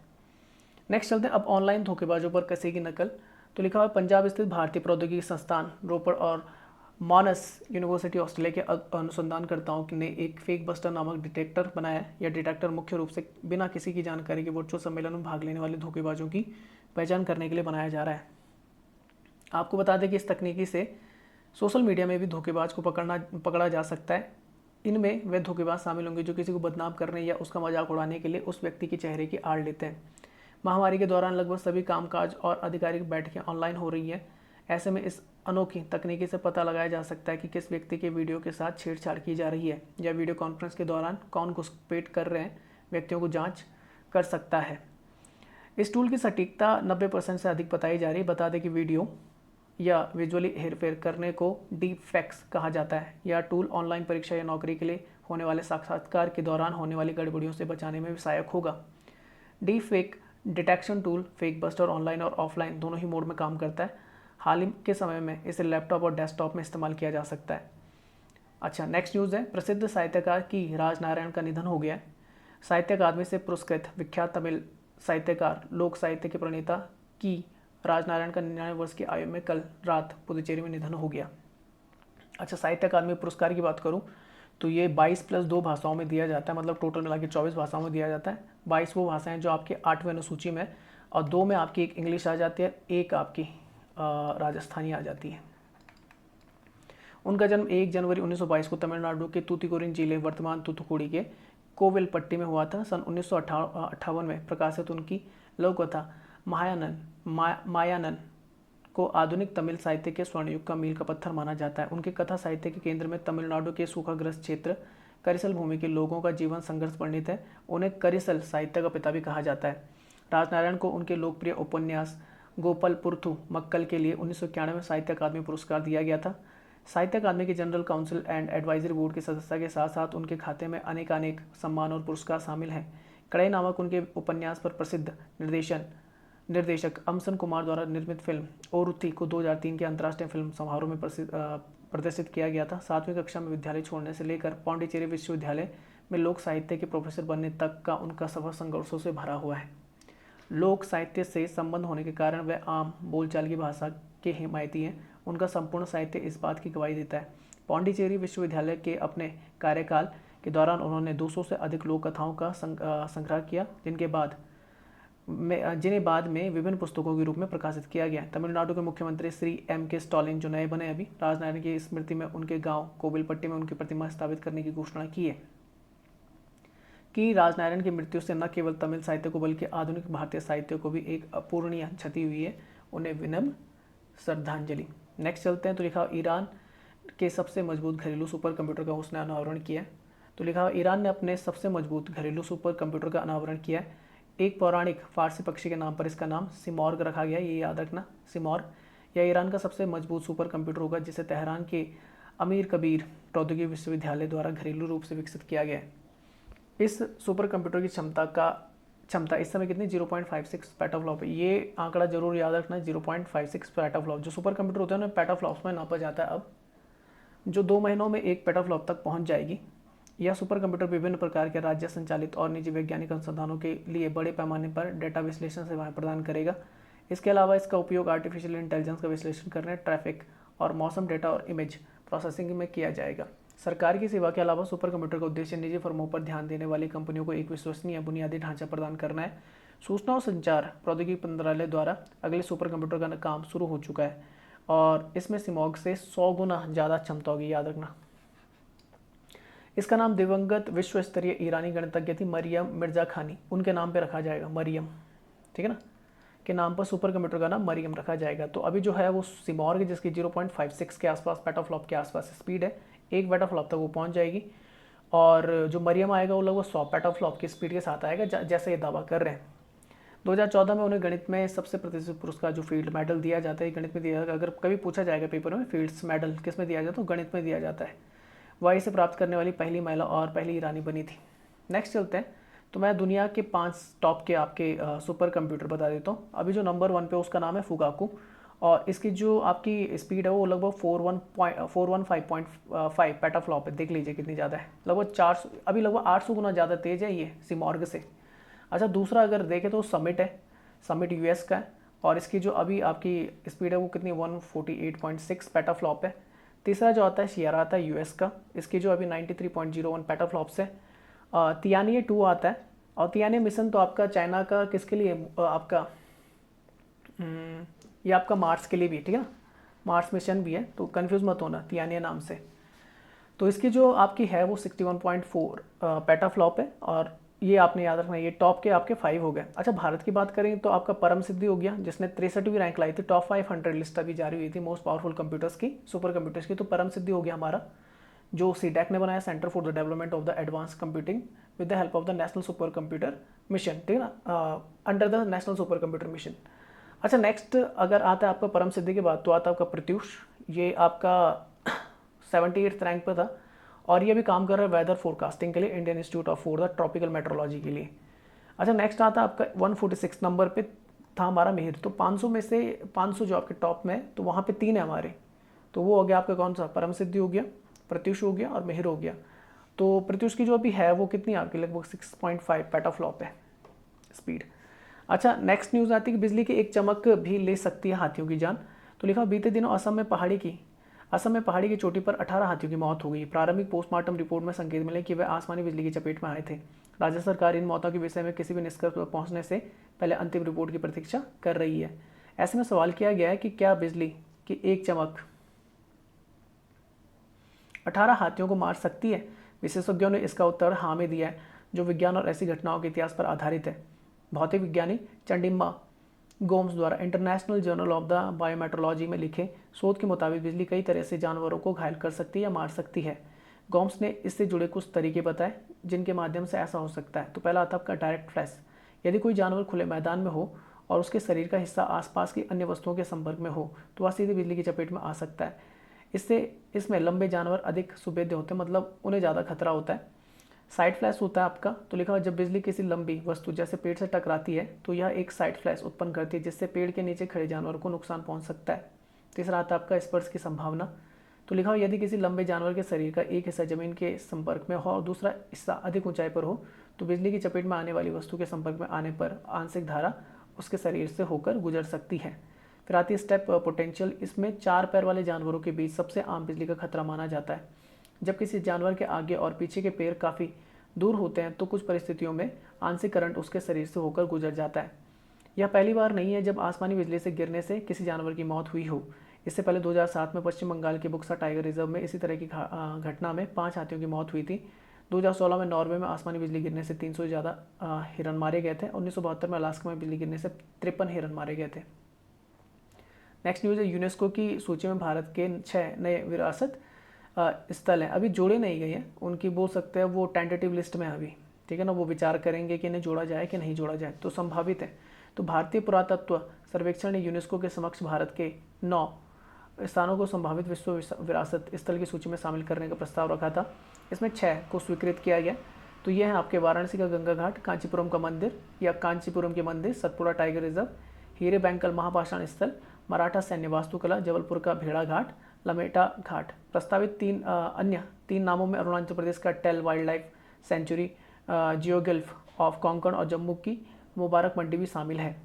नेक्स्ट चलते हैं अब ऑनलाइन धोखेबाजों पर कसेगी नकल। तो लिखा हुआ पंजाब स्थित भारतीय प्रौद्योगिकी संस्थान रोपड़ और मॉनस यूनिवर्सिटी ऑस्ट्रेलिया के अनुसंधानकर्ताओं ने एक फेक बस्टर नामक डिटेक्टर बनाया। यह डिटेक्टर मुख्य रूप से बिना किसी की जानकारी के वर्चुअल सम्मेलन में भाग लेने वाले धोखेबाजों की पहचान करने के लिए बनाया जा रहा है। आपको बता दें कि इस तकनीकी से सोशल मीडिया में भी धोखेबाज को पकड़ा जा सकता है। इनमें वे धोखेबाज शामिल होंगे जो किसी को बदनाम करने या उसका मजाक उड़ाने के लिए उस व्यक्ति के चेहरे की आड़ लेते हैं। महामारी के दौरान लगभग सभी कामकाज और आधिकारिक बैठकें ऑनलाइन हो रही हैं। ऐसे में इस अनोखी तकनीकी से पता लगाया जा सकता है कि किस व्यक्ति के वीडियो के साथ छेड़छाड़ की जा रही है या वीडियो कॉन्फ्रेंस के दौरान कौन घुसपैठ कर रहे हैं व्यक्तियों को जांच कर सकता है। इस टूल की सटीकता 90% से अधिक बताई जा रही है। बता दें कि वीडियो या विजुअली हेरफेर करने को डीप फैक्स कहा जाता है। यह टूल ऑनलाइन परीक्षा या नौकरी के लिए होने वाले साक्षात्कार के दौरान होने वाली गड़बड़ियों से बचाने में भी सहायक होगा। Deep fake detection tool fake buster online और ऑफलाइन दोनों ही मोड में काम करता है। हाल ही के समय में इसे लैपटॉप और डेस्कटॉप में इस्तेमाल किया जा सकता है। अच्छा, नेक्स्ट न्यूज़ है, प्रसिद्ध साहित्यकार की राजनारायण का निधन हो गया है। साहित्य अकादमी से पुरस्कृत विख्यात तमिल साहित्यकार, लोक साहित्य के प्रणेता की राजनारायण का 99 वर्ष की आयु में कल रात पुदुचेरी में निधन हो गया। अच्छा, साहित्य अकादमी पुरस्कार की बात करूं तो ये 22+2 भाषाओं में दिया जाता है, मतलब टोटल मिला के 24 भाषाओं में दिया जाता है। 22 वो भाषाएं जो आपकी 8वें अनुसूची में, और 2 में आपकी एक इंग्लिश आ जाती है, एक आपकी राजस्थानी आ जाती है। उनका जन्म 1 जनवरी 1922 को तमिलनाडु के तूतीकोरिन जिले वर्तमान तूतुकुड़ी के कोविलपट्टी में हुआ था। सन 1958 में प्रकाशित उनकी लघु कथा मायानन को आधुनिक तमिल साहित्य के स्वर्ण युग का मील का पत्थर माना जाता है। उनके कथा साहित्य के केंद्र में तमिलनाडु के सूखाग्रस्त क्षेत्र करिसल भूमि के लोगों का जीवन संघर्ष वर्णित है। उन्हें करिसल साहित्य का पिता भी कहा जाता है। राजनारायण को उनके लोकप्रिय उपन्यास गोपाल पुरथु मक्कल के लिए 1991 में साहित्य अकादमी पुरस्कार दिया गया था। साहित्य अकादमी के general council and advisory board की सदस्यता के साथ साथ उनके खाते में अनेकानेक सम्मान और पुरस्कार शामिल हैं। कड़ाई नामक उनके उपन्यास पर प्रसिद्ध निर्देशक अमसन कुमार द्वारा निर्मित फिल्म ओरुथी को 2003 के अंतर्राष्ट्रीय फिल्म समारोह में प्रदर्शित किया गया था। 7वीं कक्षा में विद्यालय छोड़ने से लेकर पांडिचेरी विश्वविद्यालय में लोक साहित्य के प्रोफेसर बनने तक का उनका सफर संघर्षों से भरा हुआ है। लोक साहित्य से संबंध होने के कारण वह आम बोलचाल की भाषा के हिमायती हैं। उनका संपूर्ण साहित्य इस बात की गवाही देता है। पांडिचेरी विश्वविद्यालय के अपने कार्यकाल के दौरान उन्होंने 200 से अधिक लोक कथाओं का संग्रह किया, जिन्हें बाद में विभिन्न पुस्तकों के रूप में प्रकाशित किया गया। तमिलनाडु के मुख्यमंत्री श्री M.K. स्टालिन जो नए बने अभी राजनारायण की स्मृति में उनके गांव कोविलपट्टी में उनकी प्रतिमा स्थापित करने की घोषणा की है। कि राजनारायण की मृत्यु से न केवल तमिल साहित्य को बल्कि आधुनिक भारतीय साहित्य को भी एक अपूरणीय क्षति हुई है। उन्हें विनम्र श्रद्धांजलि। नेक्स्ट चलते हैं। तो लिखा ईरान के सबसे मजबूत घरेलू सुपर कंप्यूटर का उसने अनावरण किया। तो लिखा ईरान ने अपने सबसे मजबूत घरेलू सुपर कंप्यूटर का अनावरण किया। एक पौराणिक फारसी पक्षी के नाम पर इसका नाम सिमॉर्ग रखा गया। ये याद रखना, सिमॉर्ग। यह ईरान का सबसे मजबूत सुपर कंप्यूटर होगा जिसे तेहरान के अमीर कबीर प्रौद्योगिकी विश्वविद्यालय द्वारा घरेलू रूप से विकसित किया गया है। इस सुपर कंप्यूटर की क्षमता इस समय कितनी 0.56 पेटाफ्लॉप है। ये आंकड़ा जरूर याद रखना, 0.56 पेटाफ्लॉप। जो सुपर कंप्यूटर होते हैं उन्हें पेटाफ्लॉप्स में नापा जाता है। अब जो 2 महीनों में 1 पेटाफ्लॉप तक पहुंच जाएगी। यह सुपर कंप्यूटर विभिन्न प्रकार के राज्य संचालित और निजी वैज्ञानिक अनुसंधानों के लिए बड़े पैमाने पर डेटा विश्लेषण सेवाएं प्रदान करेगा। इसके अलावा इसका उपयोग आर्टिफिशियल इंटेलिजेंस का विश्लेषण करने, ट्रैफिक और मौसम डेटा और इमेज प्रोसेसिंग में किया जाएगा। सरकार की सेवा के अलावा सुपर कंप्यूटर का उद्देश्य निजी फर्मों पर ध्यान देने वाली कंपनियों को एक विश्वसनीय बुनियादी ढांचा प्रदान करना है। सूचना और संचार प्रौद्योगिकी मंत्रालय द्वारा अगले सुपर कंप्यूटर का काम शुरू हो चुका है और इसमें सिमॉग से 100 गुना ज़्यादा क्षमता होगी, याद रखना। इसका नाम दिवंगत विश्व स्तरीय ईरानी गणितज्ञ थी मरियम मिर्जा खानी, उनके नाम पे रखा जाएगा, मरियम, ठीक है ना, के नाम पर सुपर कंप्यूटर का नाम मरियम रखा जाएगा। तो अभी जो है वो सिमॉर्ग जिसकी 0.56 के आसपास पेटाफ्लॉप के आसपास स्पीड है, 1 पेटाफ्लॉप तक वो पहुंच जाएगी। और जो मरियम आएगा वो लगभग 100 पेटाफ्लॉप की स्पीड के साथ आएगा, जैसे ये दावा कर रहे हैं। 2014 में उन्हें गणित में सबसे प्रतिष्ठित पुरस्कार जो फील्ड मेडल दिया जाता है, गणित में दिया जाता है। अगर कभी पूछा जाएगा पेपर में फील्ड्स मेडल किस में दिया जाता है तो गणित में दिया जाता है। वह इसे प्राप्त करने वाली पहली महिला और पहली ईरानी बनी थी। नेक्स्ट चलते हैं। तो मैं दुनिया के 5 टॉप के आपके सुपर कंप्यूटर बता देता हूँ। अभी जो नंबर 1 पे उसका नाम है फुगाकू और इसकी जो आपकी स्पीड है वो लगभग 415.5 पेटाफ्लॉप है। देख लीजिए कितनी ज़्यादा है, लगभग 400, अभी लगभग 800 गुना ज़्यादा तेज़ है ये सिमॉर्ग से। अच्छा, दूसरा अगर देखें तो समिट है, समिट यूएस का है और इसकी जो अभी आपकी स्पीड है वो कितनी 148.6 पेटाफ्लॉप है। तीसरा जो आता है शियारा आता है यूएस का, इसकी जो अभी 93.01 पेटाफ्लॉप्स है। तियानिये 2 आता है और तियानिये मिशन तो आपका चाइना का किसके लिए आपका ये आपका मार्स के लिए भी, ठीक है ना, मार्स मिशन भी है, तो कंफ्यूज मत होना तियानिये नाम से। तो इसकी जो आपकी है वो 61.4 पेटाफ्लॉप है और ये आपने याद रखना, ये टॉप के आपके 5 हो गए। अच्छा, भारत की बात करें तो आपका परम सिद्धि हो गया जिसने 63वीं रैंक लाई थी। टॉप 500 लिस्ट अभी जारी हुई थी मोस्ट पावरफुल कंप्यूटर्स की, सुपर कंप्यूटर्स की। तो परम सिद्धि हो गया हमारा, जो सीडैक ने बनाया, centre for the development of the advance computing with the help of the national super computer mission, ठीक है ना, under the national super computer mission. अच्छा, नेक्स्ट अगर आता है आपका परम सिद्धि के बाद तो आता है आपका प्रत्युष। ये आपका 78th रैंक पर था और ये भी काम कर रहा है वेदर फोरकास्टिंग के लिए, Indian institute of for the tropical metrology के लिए। अच्छा, नेक्स्ट आता है आपका 146 नंबर पे था हमारा मिहिर। तो 500 में से 500 जो आपके टॉप में तो वहाँ पे 3 है हमारे, तो वो हो गया आपका कौन सा, परम सिद्धि हो गया, प्रत्युष हो गया और मिहिर हो गया। तो प्रत्युष की जो अभी है वो कितनी आपकी लगभग 6.5 पेटाफ्लॉप है स्पीड। अच्छा, नेक्स्ट न्यूज़ आती है कि बिजली की एक चमक भी ले सकती है हाथियों की जान। तो लिखा बीते दिनों असम में पहाड़ी की चोटी पर 18 हाथियों की मौत हो गई। प्रारंभिक पोस्टमार्टम रिपोर्ट में संकेत मिले कि वे आसमानी बिजली की चपेट में आए थे। राज्य सरकार इन मौतों के विषय में किसी भी निष्कर्ष पर पहुंचने से पहले अंतिम रिपोर्ट की प्रतीक्षा कर रही है। ऐसे में सवाल किया गया है कि क्या बिजली की एक चमक 18 हाथियों को मार सकती है? विशेषज्ञों ने इसका उत्तर हाँ में दिया है, जो विज्ञान और ऐसी घटनाओं के इतिहास पर आधारित है। भौतिक विज्ञानी चंडिम्मा गोम्स द्वारा इंटरनेशनल जर्नल ऑफ द बायोमेट्रोलॉजी में लिखे शोध के मुताबिक बिजली कई तरह से जानवरों को घायल कर सकती है या मार सकती है। गोम्स ने इससे जुड़े कुछ तरीके बताए जिनके माध्यम से ऐसा हो सकता है। तो पहला आता है आपका डायरेक्ट फ्लैश। यदि कोई जानवर खुले मैदान में हो और उसके शरीर का हिस्सा आसपास की अन्य वस्तुओं के संपर्क में हो तो वह सीधे बिजली की चपेट में आ सकता है। इसमें लंबे जानवर अधिक सुभेद्य होते हैं, मतलब उन्हें ज़्यादा खतरा होता है। साइड फ्लैश होता है आपका, तो लिखा हुआ जब बिजली किसी लंबी वस्तु जैसे पेड़ से टकराती है तो यह एक साइड फ्लैश उत्पन्न करती है जिससे पेड़ के नीचे खड़े जानवर को नुकसान पहुंच सकता है। तीसरा आता है आपका स्पर्श की संभावना। तो लिखा हुआ यदि किसी लंबे जानवर के शरीर का एक हिस्सा जमीन के संपर्क में हो और दूसरा हिस्सा अधिक ऊंचाई पर हो तो बिजली की चपेट में आने वाली वस्तु के संपर्क में आने पर आंशिक धारा उसके शरीर से होकर गुजर सकती है। फिर आती है स्टेप पोटेंशियल। इसमें 4 पैर वाले जानवरों के बीच सबसे आम बिजली का खतरा माना जाता है। जब किसी जानवर के आगे और पीछे के पैर काफ़ी दूर होते हैं तो कुछ परिस्थितियों में आंशिक करंट उसके शरीर से होकर गुजर जाता है। यह पहली बार नहीं है जब आसमानी बिजली से गिरने से किसी जानवर की मौत हुई हो। इससे पहले 2007 में पश्चिम बंगाल के बुक्सा टाइगर रिजर्व में इसी तरह की घटना में 5 हाथियों की मौत हुई थी। 2016 में नॉर्वे में आसमानी बिजली गिरने से 300 से ज़्यादा हिरन मारे गए थे। 1972 में अलास्का में बिजली गिरने से 53 हिरन मारे गए थे। नेक्स्ट न्यूज़ है यूनेस्को की सूची में भारत के 6 नए विरासत स्थल हैं, अभी जोड़े नहीं गए हैं, उनकी बोल सकते हैं वो टेंटेटिव लिस्ट में है अभी, ठीक है ना। वो विचार करेंगे कि इन्हें जोड़ा जाए कि नहीं जोड़ा जाए, तो संभावित है। तो भारतीय पुरातत्व सर्वेक्षण ने यूनेस्को के समक्ष भारत के 9 स्थानों को संभावित विश्व विरासत स्थल की सूची में शामिल करने का प्रस्ताव रखा था। इसमें 6 को स्वीकृत किया गया। तो ये है आपके वाराणसी का गंगा घाट, कांचीपुरम का मंदिर या कांचीपुरम के मंदिर, सतपुड़ा टाइगर रिजर्व, हीरे बैंकल महापाषाण स्थल, मराठा सैन्य वास्तुकला, जबलपुर का भेड़ा घाट, लमेटा घाट। प्रस्तावित 3 नामों में अरुणाचल प्रदेश का टेल वाइल्ड लाइफ सेंचुरी, जियोगल्फ ऑफ कोंकण और जम्मू की मुबारक मंडी भी शामिल है।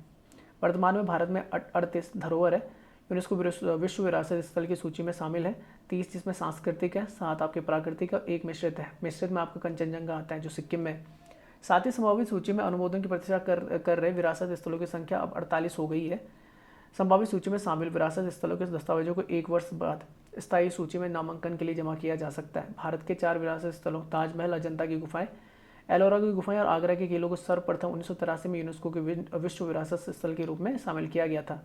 वर्तमान में भारत में 38 धरोहर है यूनेस्को विश्व विरासत स्थल की सूची में शामिल है। 30 जिसमें सांस्कृतिक है, 7 आपके प्राकृतिक है, 1 मिश्रित है। मिश्रित में आपका कंचनजंगा आता है जो सिक्किम में। साथ ही संभावित सूची में अनुमोदन की प्रतीक्षा कर रहे विरासत स्थलों की संख्या अब 48 हो गई है। संभावित सूची में शामिल विरासत स्थलों के दस्तावेजों को 1 वर्ष बाद स्थायी सूची में नामांकन के लिए जमा किया जा सकता है। भारत के 4 विरासत स्थलों ताजमहल, अजंता की गुफाएं, एलोरा की गुफाएं और आगरा के किलों को सर्वप्रथम 1983 में यूनेस्को के विश्व विरासत स्थल के रूप में शामिल किया गया था।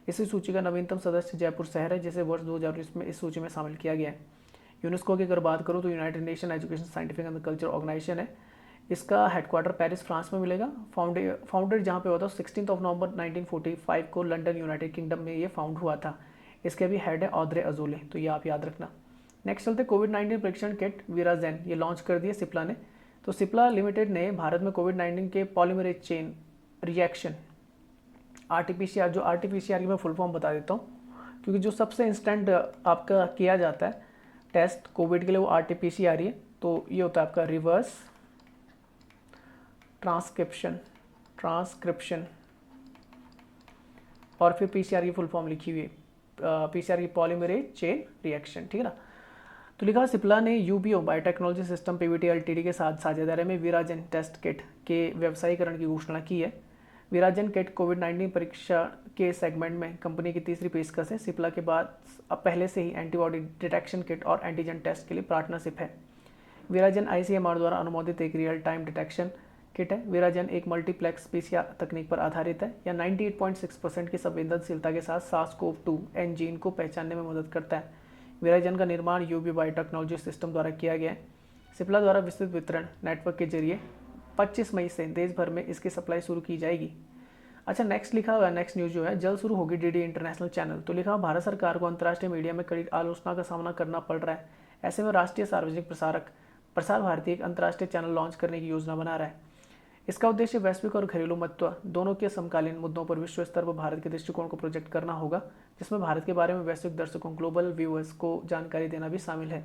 इसी सूची का नवीनतम सदस्य जयपुर शहर है जिसे वर्ष 2019 में इस सूची में शामिल किया गया है। यूनेस्को की अगर बात करूँ तो United Nation Education Scientific and Culture Organisation है। इसका हेडक्वार्टर पेरिस फ्रांस में मिलेगा। फाउंडेड जहाँ पे हुआ था 16 नवंबर 1945 को लंदन यूनाइटेड किंगडम में ये फाउंड हुआ था। इसके भी हेड है ऑद्रे अजोले, तो ये आप याद रखना। नेक्स्ट चलते कोविड-19 परीक्षण किट वीराजेन, ये लॉन्च कर दिए सिप्ला ने। तो सिप्ला लिमिटेड ने भारत में कोविड-19 के पॉलीमरेज चेन रिएक्शन आरटीपीसीआर, जो आरटीपीसीआर की मैं फुल फॉर्म बता देता हूँ क्योंकि जो सबसे इंस्टेंट आपका किया जाता है टेस्ट कोविड के लिए वो आरटीपीसीआर ही है। तो ये होता है आपका रिवर्स ट्रांसक्रिप्शन और फिर पीसीआर की फुल फॉर्म लिखी हुई है, पीसीआर की पॉलीमरेज चेन रिएक्शन, ठीक है ना। तो लिखा सिप्ला ने UBO biotechnology system Pvt LTD के साथ साझेदारी में वीराजेन टेस्ट किट के व्यवसायीकरण की घोषणा की है। वीराजेन किट कोविड-19 परीक्षा के सेगमेंट में कंपनी की तीसरी पेशकश है। सिप्ला के बाद अब पहले से ही एंटीबॉडी डिटेक्शन किट और एंटीजन टेस्ट के लिए पार्टनरशिप है। वीराजेन आईसीएमआर द्वारा अनुमोदित एक रियल टाइम डिटेक्शन किट है। वीराजेन एक मल्टीप्लेक्स पीसीआर तकनीक पर आधारित है। यह 98.6% की संवेदनशीलता के साथ SARS-CoV-2 एन जीन को पहचानने में मदद करता है। वीराजेन का निर्माण यूबी बायोटेक्नोलॉजी सिस्टम द्वारा किया गया है। सिप्ला द्वारा विस्तृत वितरण नेटवर्क के जरिए 25 मई से देश भर में इसकी सप्लाई शुरू की जाएगी। अच्छा, नेक्स्ट लिखा हुआ है, नेक्स्ट न्यूज़ जो है, जल्द शुरू होगी डीडी इंटरनेशनल चैनल। तो लिखा भारत सरकार को अंतर्राष्ट्रीय मीडिया में कड़ी आलोचना का सामना करना पड़ रहा है। ऐसे में राष्ट्रीय सार्वजनिक प्रसार भारती एक अंतर्राष्ट्रीय चैनल लॉन्च करने की योजना बना रहा है। इसका उद्देश्य वैश्विक और घरेलू महत्व दोनों के समकालीन मुद्दों पर विश्व स्तर पर भारत के दृष्टिकोण को प्रोजेक्ट करना होगा, जिसमें भारत के बारे में वैश्विक दर्शकों ग्लोबल व्यूअर्स को जानकारी देना भी शामिल है।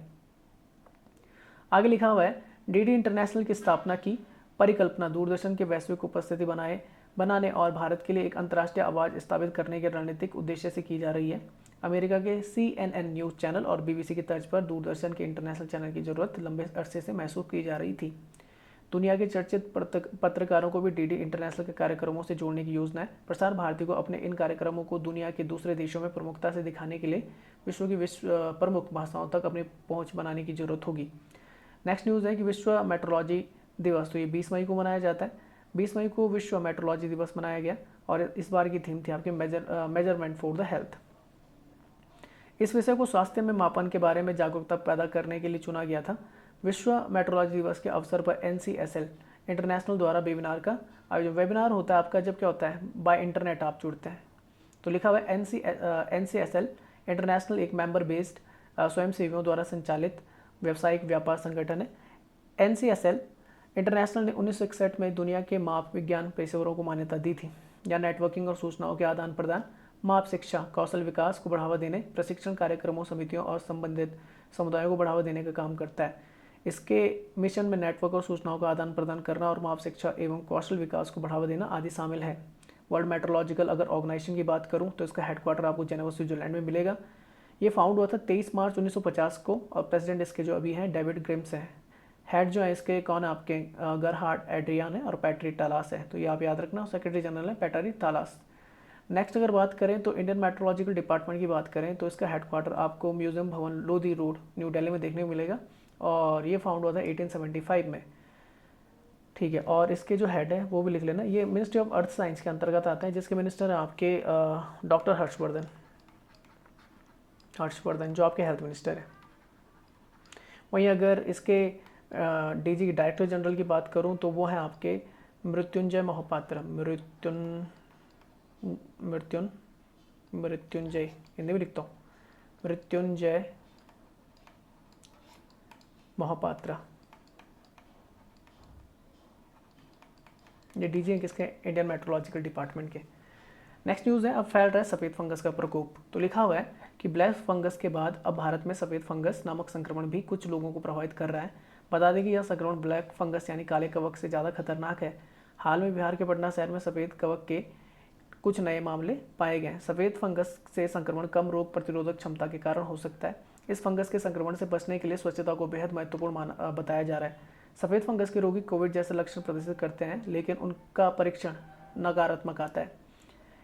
आगे लिखा हुआ है, डीडी इंटरनेशनल की स्थापना की परिकल्पना दूरदर्शन के वैश्विक उपस्थिति बनाने और भारत के लिए एक अंतर्राष्ट्रीय आवाज स्थापित करने के रणनीतिक उद्देश्य से की जा रही है। अमेरिका के CNN न्यूज़ चैनल और BBC की तर्ज पर दूरदर्शन के इंटरनेशनल चैनल की जरूरत लंबे अरसे से महसूस की जा रही थी। दुनिया के चर्चित पत्रकारों को भी डीडी इंटरनेशनल के कार्यक्रमों से जोड़ने की योजना है। प्रसार भारती को अपने इन कार्यक्रमों को दुनिया के दूसरे देशों में प्रमुखता से दिखाने के लिए विश्व प्रमुख भाषाओं तक अपनी पहुंच बनाने की जरूरत होगी। नेक्स्ट न्यूज़ है कि विश्व मेट्रोलॉजी दिवस, तो ये 20 मई को मनाया जाता है। 20 मई को विश्व मेट्रोलॉजी दिवस मनाया गया और इस बार की थीम थी आपके मेजरमेंट फॉर द हेल्थ। इस विषय को स्वास्थ्य में मापन के बारे में जागरूकता पैदा करने के लिए चुना गया था। विश्व मेट्रोलॉजी दिवस के अवसर पर NCSL इंटरनेशनल द्वारा वेबिनार का आयोजन। वेबिनार होता है आपका जब क्या होता है, बाय इंटरनेट आप जुड़ते हैं। तो लिखा हुआ है NCSL इंटरनेशनल एक मेंबर बेस्ड स्वयंसेवियों द्वारा संचालित व्यावसायिक व्यापार संगठन है। NCSL इंटरनेशनल ने 1961 में दुनिया के माप विज्ञान पेशेवरों को मान्यता दी थी। यह नेटवर्किंग और सूचनाओं के आदान प्रदान, माप शिक्षा, कौशल विकास को बढ़ावा देने, प्रशिक्षण कार्यक्रमों, समितियों और संबंधित समुदायों को बढ़ावा देने का काम करता है। इसके मिशन में नेटवर्क और सूचनाओं का आदान प्रदान करना और माप शिक्षा एवं कौशल विकास को बढ़ावा देना आदि शामिल है। वर्ल्ड मेट्रोलॉजिकल अगर ऑर्गेनाइजेशन की बात करूं तो इसका हेडक्वार्टर आपको जेनेवा स्विट्जरलैंड में मिलेगा। ये फाउंड हुआ था 23 मार्च 1950 को और प्रेसिडेंट इसके जो अभी हैं डेविड ग्रिम्स हैं। हेड जो है इसके कौन है आपके, गरहार्ड एड्रियान है और पैट्री टालास है, तो ये आप याद रखना। सेक्रेटरी जनरल है पैट्री टालास। नेक्स्ट अगर बात करें तो इंडियन मेट्रोलॉजिकल डिपार्टमेंट की बात करें तो इसका हेडक्वार्टर आपको म्यूजियम भवन लोधी रोड न्यू दिल्ली में देखने को मिलेगा और ये फाउंड हुआ था 1875 में। ठीक है, और इसके जो हेड है वो भी लिख लेना। ये मिनिस्ट्री ऑफ अर्थ साइंस के अंतर्गत आता है जिसके मिनिस्टर है आपके डॉक्टर हर्षवर्धन जो आपके हेल्थ मिनिस्टर है। वहीं अगर इसके DG डायरेक्टर जनरल की बात करूं तो वो है आपके मृत्युंजय मोहपात्रा। मृत्युंजय हिंदी में लिखता हूँ, मृत्युंजय मोहपात्रा। ये DG हैं किसके, इंडियन मेट्रोलॉजिकल डिपार्टमेंट के। नेक्स्ट न्यूज़ है, अब फैल रहा है सफ़ेद फंगस का प्रकोप। तो लिखा हुआ है कि ब्लैक फंगस के बाद अब भारत में सफ़ेद फंगस नामक संक्रमण भी कुछ लोगों को प्रभावित कर रहा है। बता दें कि यह संक्रमण ब्लैक फंगस यानी काले कवक से ज़्यादा खतरनाक है। हाल में बिहार के पटना शहर में सफ़ेद कवक के कुछ नए मामले पाए गए हैं। सफ़ेद फंगस से संक्रमण कम रोग प्रतिरोधक क्षमता के कारण हो सकता है। इस फंगस के संक्रमण से बचने के लिए स्वच्छता को बेहद महत्वपूर्ण बताया जा रहा है। सफ़ेद फंगस के रोगी कोविड जैसे लक्षण प्रदर्शित करते हैं लेकिन उनका परीक्षण नकारात्मक आता है।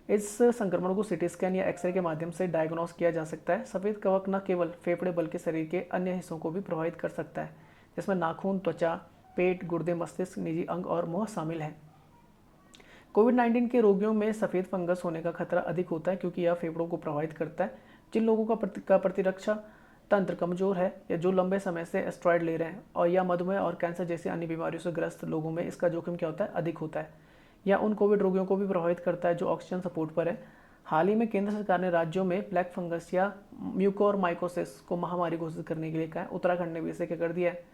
इस संक्रमण को CT स्कैन या एक्सरे के माध्यम से डायग्नोस किया जा सकता है। सफ़ेद कवक न केवल फेफड़े बल्कि शरीर के अन्य हिस्सों को भी प्रभावित कर सकता है जिसमें नाखून, त्वचा, पेट, गुर्दे, मस्तिष्क, निजी अंग और मुंह शामिल हैं। कोविड-19 के रोगियों में सफ़ेद फंगस होने का खतरा अधिक होता है क्योंकि यह फेफड़ों को प्रभावित करता है। जिन लोगों का प्रतिरक्षा तंत्र कमज़ोर है या जो लंबे समय से स्टेरॉइड ले रहे हैं और या मधुमेह और कैंसर जैसी अन्य बीमारियों से ग्रस्त लोगों में इसका जोखिम क्या होता है, अधिक होता है। या उन कोविड रोगियों को भी प्रभावित करता है जो ऑक्सीजन सपोर्ट पर है। हाल ही में केंद्र सरकार ने राज्यों में ब्लैक फंगस या म्यूकोरमाइकोसिस को महामारी घोषित करने के लिए कहा है। उत्तराखंड ने भी इसे क्या कर दिया है,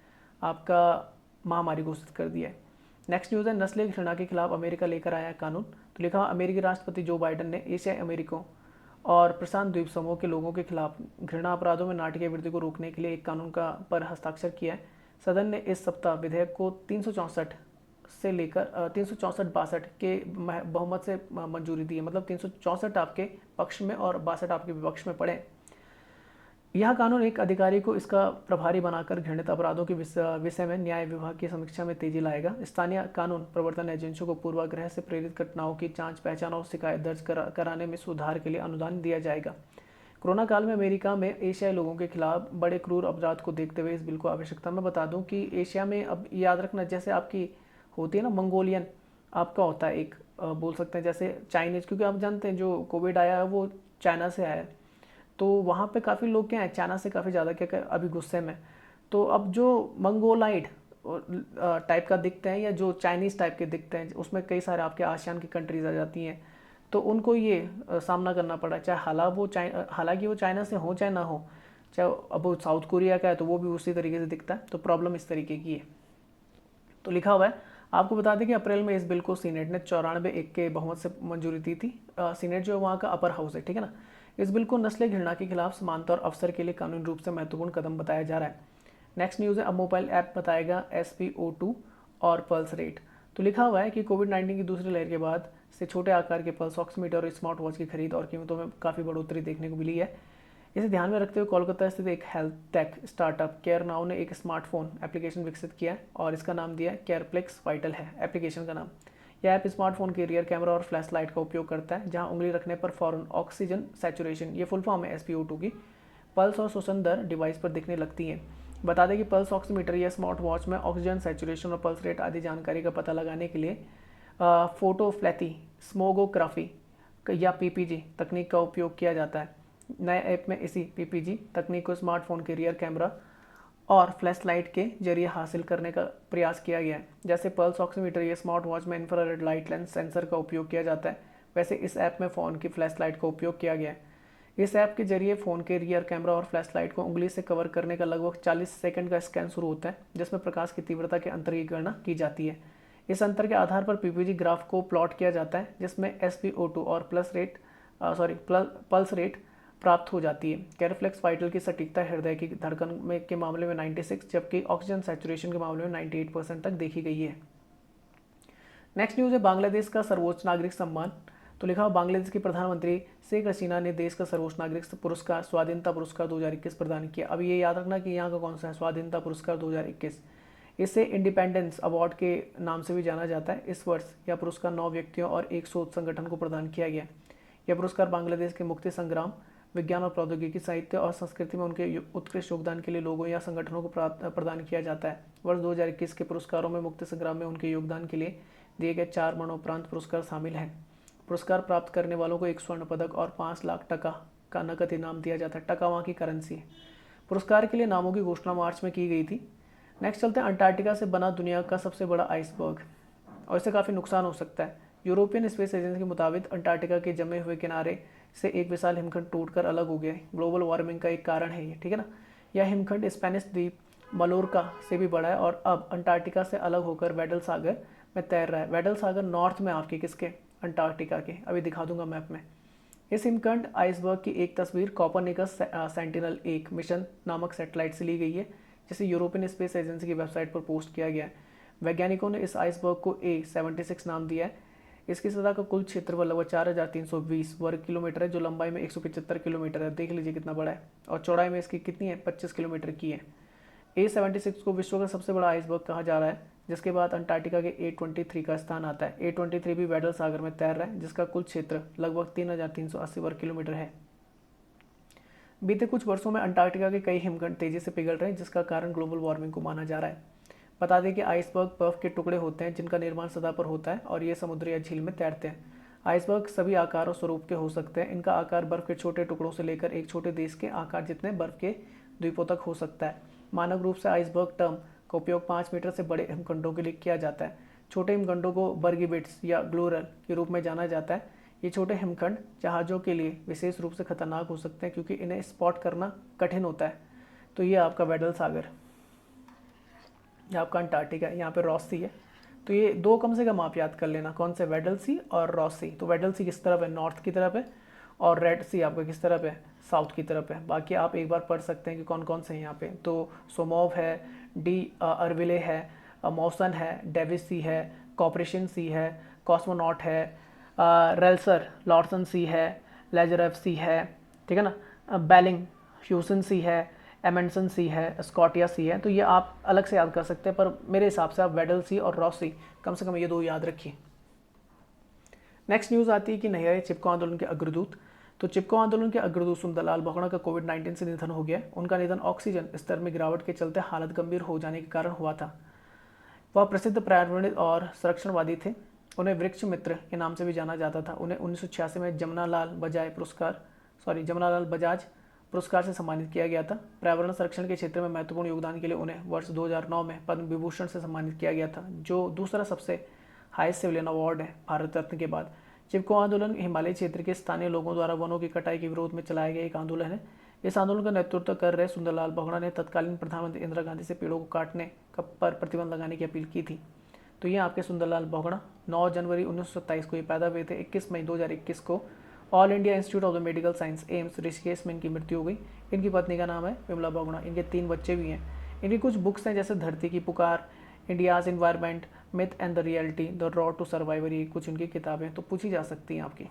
आपका महामारी घोषित कर दिया है। नेक्स्ट न्यूज़ है, नस्लीय घृणा के खिलाफ अमेरिका लेकर आया कानून। तो लिखा, अमेरिकी राष्ट्रपति जो बाइडेन ने एशियाई अमेरिकों और प्रशांत द्वीप समूह के लोगों के खिलाफ घृणा अपराधों में नाटकीय वृद्धि को रोकने के लिए एक कानून पर हस्ताक्षर किया है। सदन ने इस सप्ताह विधेयक को 364 से लेकर 364-62 के बहुमत से मंजूरी दी है। मतलब 364 आपके पक्ष में और 62 आपके विपक्ष में पड़े। यह कानून एक अधिकारी को इसका प्रभारी बनाकर घृणित अपराधों के विषय में न्याय विभाग की समीक्षा में तेजी लाएगा। स्थानीय कानून प्रवर्तन एजेंसियों को पूर्वाग्रह से प्रेरित घटनाओं की जांच, पहचान और शिकायत दर्ज कराने में सुधार के लिए अनुदान दिया जाएगा। कोरोना काल में अमेरिका में एशियाई लोगों के खिलाफ बड़े क्रूर अपराध को देखते हुए इस बिल को आवश्यकता। मैं बता दूं कि एशिया में अब याद रखना, जैसे आपकी होती है ना मंगोलियन, आपका होता है एक बोल सकते हैं जैसे चाइनीज, क्योंकि आप जानते हैं जो कोविड आया है वो चाइना से आया है। तो वहाँ पे काफ़ी लोग क्या हैं, चाइना से काफ़ी ज़्यादा क्या अभी गुस्से में। तो अब जो मंगोलाइड टाइप का दिखते हैं या जो चाइनीज़ टाइप के दिखते हैं उसमें कई सारे आपके आसियान की कंट्रीज आ जाती हैं, तो उनको ये सामना करना पड़ा। चाहे हालांकि वो चाइना से हो चाहे ना हो, चाहे अब वो साउथ कोरिया का है तो वो भी उसी तरीके से दिखता है। तो प्रॉब्लम इस तरीके की है। तो लिखा हुआ है, आपको बता दें कि अप्रैल में इस बिल को सीनेट ने 94-1 के बहुमत से मंजूरी दी थी। सीनेट जो है वहाँ का अपर हाउस है, ठीक है ना। इस बिल को नस्लीय घृणा के खिलाफ समानता और अवसर के लिए कानूनी रूप से महत्वपूर्ण कदम बताया जा रहा है। नेक्स्ट न्यूज़ है, अब मोबाइल ऐप बताएगा SpO2 और पल्स रेट। तो लिखा हुआ है कि कोविड-19 की दूसरी लहर के बाद से छोटे आकार के पल्स ऑक्सीमीटर और स्मार्ट वॉच की खरीद और कीमतों में काफ़ी बढ़ोतरी देखने को मिली है। इसे ध्यान में रखते हुए कोलकाता स्थित एक health tech startup care now ने एक स्मार्टफोन एप्लीकेशन विकसित किया है और इसका नाम दिया है केयरप्लेक्स वाइटल है एप्लीकेशन का नाम। यह ऐप स्मार्टफोन के रियर कैमरा और फ्लैश लाइट का उपयोग करता है, जहां उंगली रखने पर फौरन ऑक्सीजन सैचुरेशन, ये फुल फॉर्म है SpO2 की, पल्स और श्वसन दर डिवाइस पर दिखने लगती है। बता दें कि पल्स ऑक्सीमीटर या स्मार्ट वॉच में ऑक्सीजन सैचुरेशन और पल्स रेट आदि जानकारी का पता लगाने के लिए फोटोफ्लैथी स्मोगोग्राफी या PPG तकनीक का उपयोग किया जाता है। नए ऐप में इसी PPG तकनीक को स्मार्टफोन के रियर कैमरा और फ्लैश लाइट के जरिए हासिल करने का प्रयास किया गया है। जैसे पल्स ऑक्सीमीटर या स्मार्ट वॉच में इंफ्रारेड लाइट लेंस सेंसर का उपयोग किया जाता है, वैसे इस ऐप में फ़ोन की फ्लैश लाइट का उपयोग किया गया है। इस ऐप के जरिए फ़ोन के रियर कैमरा और फ्लैश लाइट को उंगली से कवर करने का लगभग 40 सेकंड का स्कैन शुरू होता है, जिसमें प्रकाश की तीव्रता के अंतर की गणना की जाती है। इस अंतर के आधार पर PPG ग्राफ को प्लॉट किया जाता है, जिसमें SpO2 और पल्स रेट प्राप्त हो जाती है। केयरफ्लेक्स वाइटल की सटीकता हृदय की धड़कन में के मामले में 96, जबकि ऑक्सीजन सैचुरेशन के मामले में 98% तक देखी गई है। नेक्स्ट न्यूज़ है बांग्लादेश का सर्वोच्च नागरिक सम्मान। तो लिखा हुआ बांग्लादेश के प्रधानमंत्री शेख हसीना ने देश का सर्वोच्च नागरिक पुरस्कार स्वाधीनता पुरस्कार 2021 प्रदान किया। अब ये याद रखना कि यहाँ का कौन सा है, स्वाधीनता पुरस्कार 2021। इसे इंडिपेंडेंस अवार्ड के नाम से भी जाना जाता है। इस वर्ष यह पुरस्कार 9 व्यक्तियों और एक शोध संगठन को प्रदान किया गया। यह पुरस्कार बांग्लादेश के मुक्ति संग्राम, विज्ञान और प्रौद्योगिकी, साहित्य और संस्कृति में उनके उत्कृष्ट योगदान के लिए लोगों या संगठनों को प्रदान किया जाता है। वर्ष 2021 के पुरस्कारों में मुक्ति संग्राम में उनके योगदान के लिए दिए गए 4 मरणोपरांत पुरस्कार शामिल हैं। पुरस्कार प्राप्त करने वालों को 1 स्वर्ण पदक और 5 लाख टका का नकद इनाम दिया जाता है। टका वहाँ की करेंसी है। पुरस्कार के लिए नामों की घोषणा मार्च में की गई थी। नेक्स्ट चलते हैं अंटार्कटिका से बना दुनिया का सबसे बड़ा आइसबर्ग, और इससे काफ़ी नुकसान हो सकता है। यूरोपियन स्पेस एजेंसी के मुताबिक अंटार्कटिका के जमे हुए किनारे से एक विशाल हिमखंड टूटकर अलग हो गया है। ग्लोबल वार्मिंग का एक कारण है ये, ठीक है ना। यह हिमखंड स्पेनिश द्वीप मलोरका से भी बड़ा है और अब अंटार्कटिका से अलग होकर वेडल सागर में तैर रहा है। वेडल सागर नॉर्थ में आपके किसके, अंटार्कटिका के, अभी दिखा दूंगा मैप में। इस हिमखंड आइसबर्ग की एक तस्वीर कोपरनिकस सेंटिनल-1 मिशन नामक सैटेलाइट से ली गई है, जिसे यूरोपियन स्पेस एजेंसी की वेबसाइट पर पोस्ट किया गया है। वैज्ञानिकों ने इस आइसबर्ग को A76 नाम दिया है। इसकी सतह का कुल क्षेत्रफल लगभग 4320 वर्ग किलोमीटर है, जो लंबाई में 175 किलोमीटर है। देख लीजिए कितना बड़ा है। और चौड़ाई में इसकी कितनी है, 25 किलोमीटर की है। A76 को विश्व का सबसे बड़ा आइसबर्ग कहा जा रहा है, जिसके बाद अंटार्कटिका के A23 का स्थान आता है। A23 भी वेडल सागर में तैर रहा है, जिसका कुल क्षेत्र लगभग 3380 वर्ग किलोमीटर है। बीते कुछ वर्षों में अंटार्कटिका के कई हिमखंड तेजी से पिघल रहे हैं, जिसका कारण ग्लोबल वार्मिंग को माना जा रहा है। बता दें कि आइसबर्ग बर्फ के टुकड़े होते हैं, जिनका निर्माण सतह पर होता है और ये समुद्र या झील में तैरते हैं। आइसबर्ग सभी आकार और स्वरूप के हो सकते हैं। इनका आकार बर्फ के छोटे टुकड़ों से लेकर एक छोटे देश के आकार जितने बर्फ के द्वीपों तक हो सकता है। मानक रूप से आइसबर्ग टर्म का उपयोग 5 मीटर से बड़े हिमखंडों के लिए किया जाता है। छोटे हिमखंडों को बर्गिबिट्स या ग्लोरल के रूप में जाना जाता है। ये छोटे हिमखंड जहाज़ों के लिए विशेष रूप से खतरनाक हो सकते हैं, क्योंकि इन्हें स्पॉट करना कठिन होता है। तो ये आपका वेडल सागर, आपका अंटार्कटिका है, यहाँ पे रॉस सी है। तो ये 2 कम से कम आप याद कर लेना, कौन से, वेडल सी और रॉस सी। तो वेडल सी किस तरफ है, नॉर्थ की तरफ है, और रेड सी आपका किस तरफ है, साउथ की तरफ है। बाकी आप एक बार पढ़ सकते हैं कि कौन कौन से हैं यहाँ पे। तो सोमोव है, अर्विले है, मौसन है, डेविस सी है, कॉपरेशन सी है, कॉस्मोनॉट है, रेल्सर लॉर्सन सी है, लेजरेफ सी है, ठीक है ना, बेलिंग ह्यूसन सी है, एमेंडसन सी है, स्कॉटिया सी है। तो ये आप अलग से याद कर सकते हैं, पर मेरे हिसाब से आप वेडल सी और रॉस सी कम से कम ये 2 याद रखिए। नेक्स्ट न्यूज़ आती है कि नहीं है चिपको आंदोलन के अग्रदूत। तो चिपको आंदोलन के अग्रदूत सुंदरलाल बोगड़ा का कोविड-19 से निधन हो गया। उनका निधन ऑक्सीजन स्तर में गिरावट के चलते हालत गंभीर हो जाने के कारण हुआ था। वह प्रसिद्ध पर्यावरणविद और संरक्षणवादी थे। उन्हें वृक्ष मित्र के नाम से भी जाना जाता था। उन्हें 1986 में जमनालाल बजाज पुरस्कार से सम्मानित किया गया था। पर्यावरण संरक्षण के क्षेत्र में महत्वपूर्ण योगदान के लिए उन्हें वर्ष 2009 में पद्म विभूषण से सम्मानित किया गया था, जो दूसरा सबसे हाईएस्ट सिविलियन अवार्ड है भारत रत्न के बाद। चिपको आंदोलन हिमालय क्षेत्र के स्थानीय लोगों द्वारा वनों की कटाई के विरोध में चलाया गया एक आंदोलन है। इस आंदोलन का नेतृत्व कर रहे सुंदरलाल बोगड़ा ने तत्कालीन प्रधानमंत्री इंदिरा गांधी से पेड़ों को काटने पर प्रतिबंध लगाने की अपील की थी। तो ये आपके सुंदरलाल बोगड़ा 9 जनवरी 1927 को ये पैदा हुए थे। 21 मई 2021 को all India institute of the medical science AIIMS Rishikesh में इनकी मृत्यु हो गई। इनकी पत्नी का नाम है विमला बोगड़ा। इनके 3 बच्चे भी हैं। इनकी कुछ बुक्स हैं, जैसे धरती की पुकार, India's environment, myth and the reality, the road to survivor, ये कुछ इनकी किताबें तो पूछी जा सकती हैं आपकी।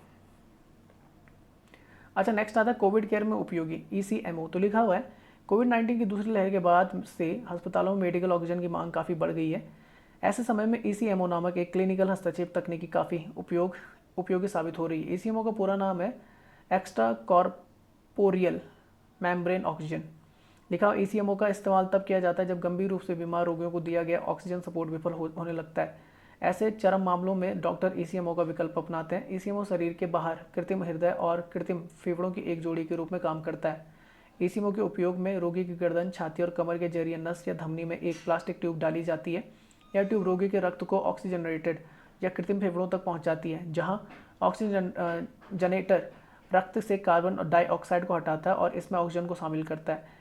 अच्छा, नेक्स्ट आता है कोविड केयर में उपयोगी ECMO। तो लिखा हुआ है कोविड-19 की दूसरी लहर के बाद से अस्पतालों में मेडिकल ऑक्सीजन की मांग काफ़ी बढ़ गई है। ऐसे समय में ECMO नामक एक क्लिनिकल हस्तक्षेप तकनीकी काफ़ी उपयोगी साबित हो रही है। ECMO का पूरा नाम है एक्स्ट्रा कॉर्पोरियल मेम्ब्रेन ऑक्सीजन। लिखा हुआ ECMO का इस्तेमाल तब किया जाता है जब गंभीर रूप से बीमार रोगियों को दिया गया ऑक्सीजन सपोर्ट विफल होने लगता है। ऐसे चरम मामलों में डॉक्टर ECMO का विकल्प अपनाते हैं। ECMO शरीर के बाहर कृत्रिम हृदय और कृत्रिम फेफड़ों की एक जोड़ी के रूप में काम करता है। ECMO के उपयोग में रोगी की गर्दन, छाती और कमर के जरिए नस या धमनी में एक प्लास्टिक ट्यूब डाली जाती है। यह ट्यूब रोगी के रक्त को ऑक्सीजनरेटेड या कृत्रिम फेफड़ों तक पहुंचाती है, जहां ऑक्सीजन जनेटर रक्त से कार्बन डाइऑक्साइड को हटाता है और इसमें ऑक्सीजन को शामिल करता है।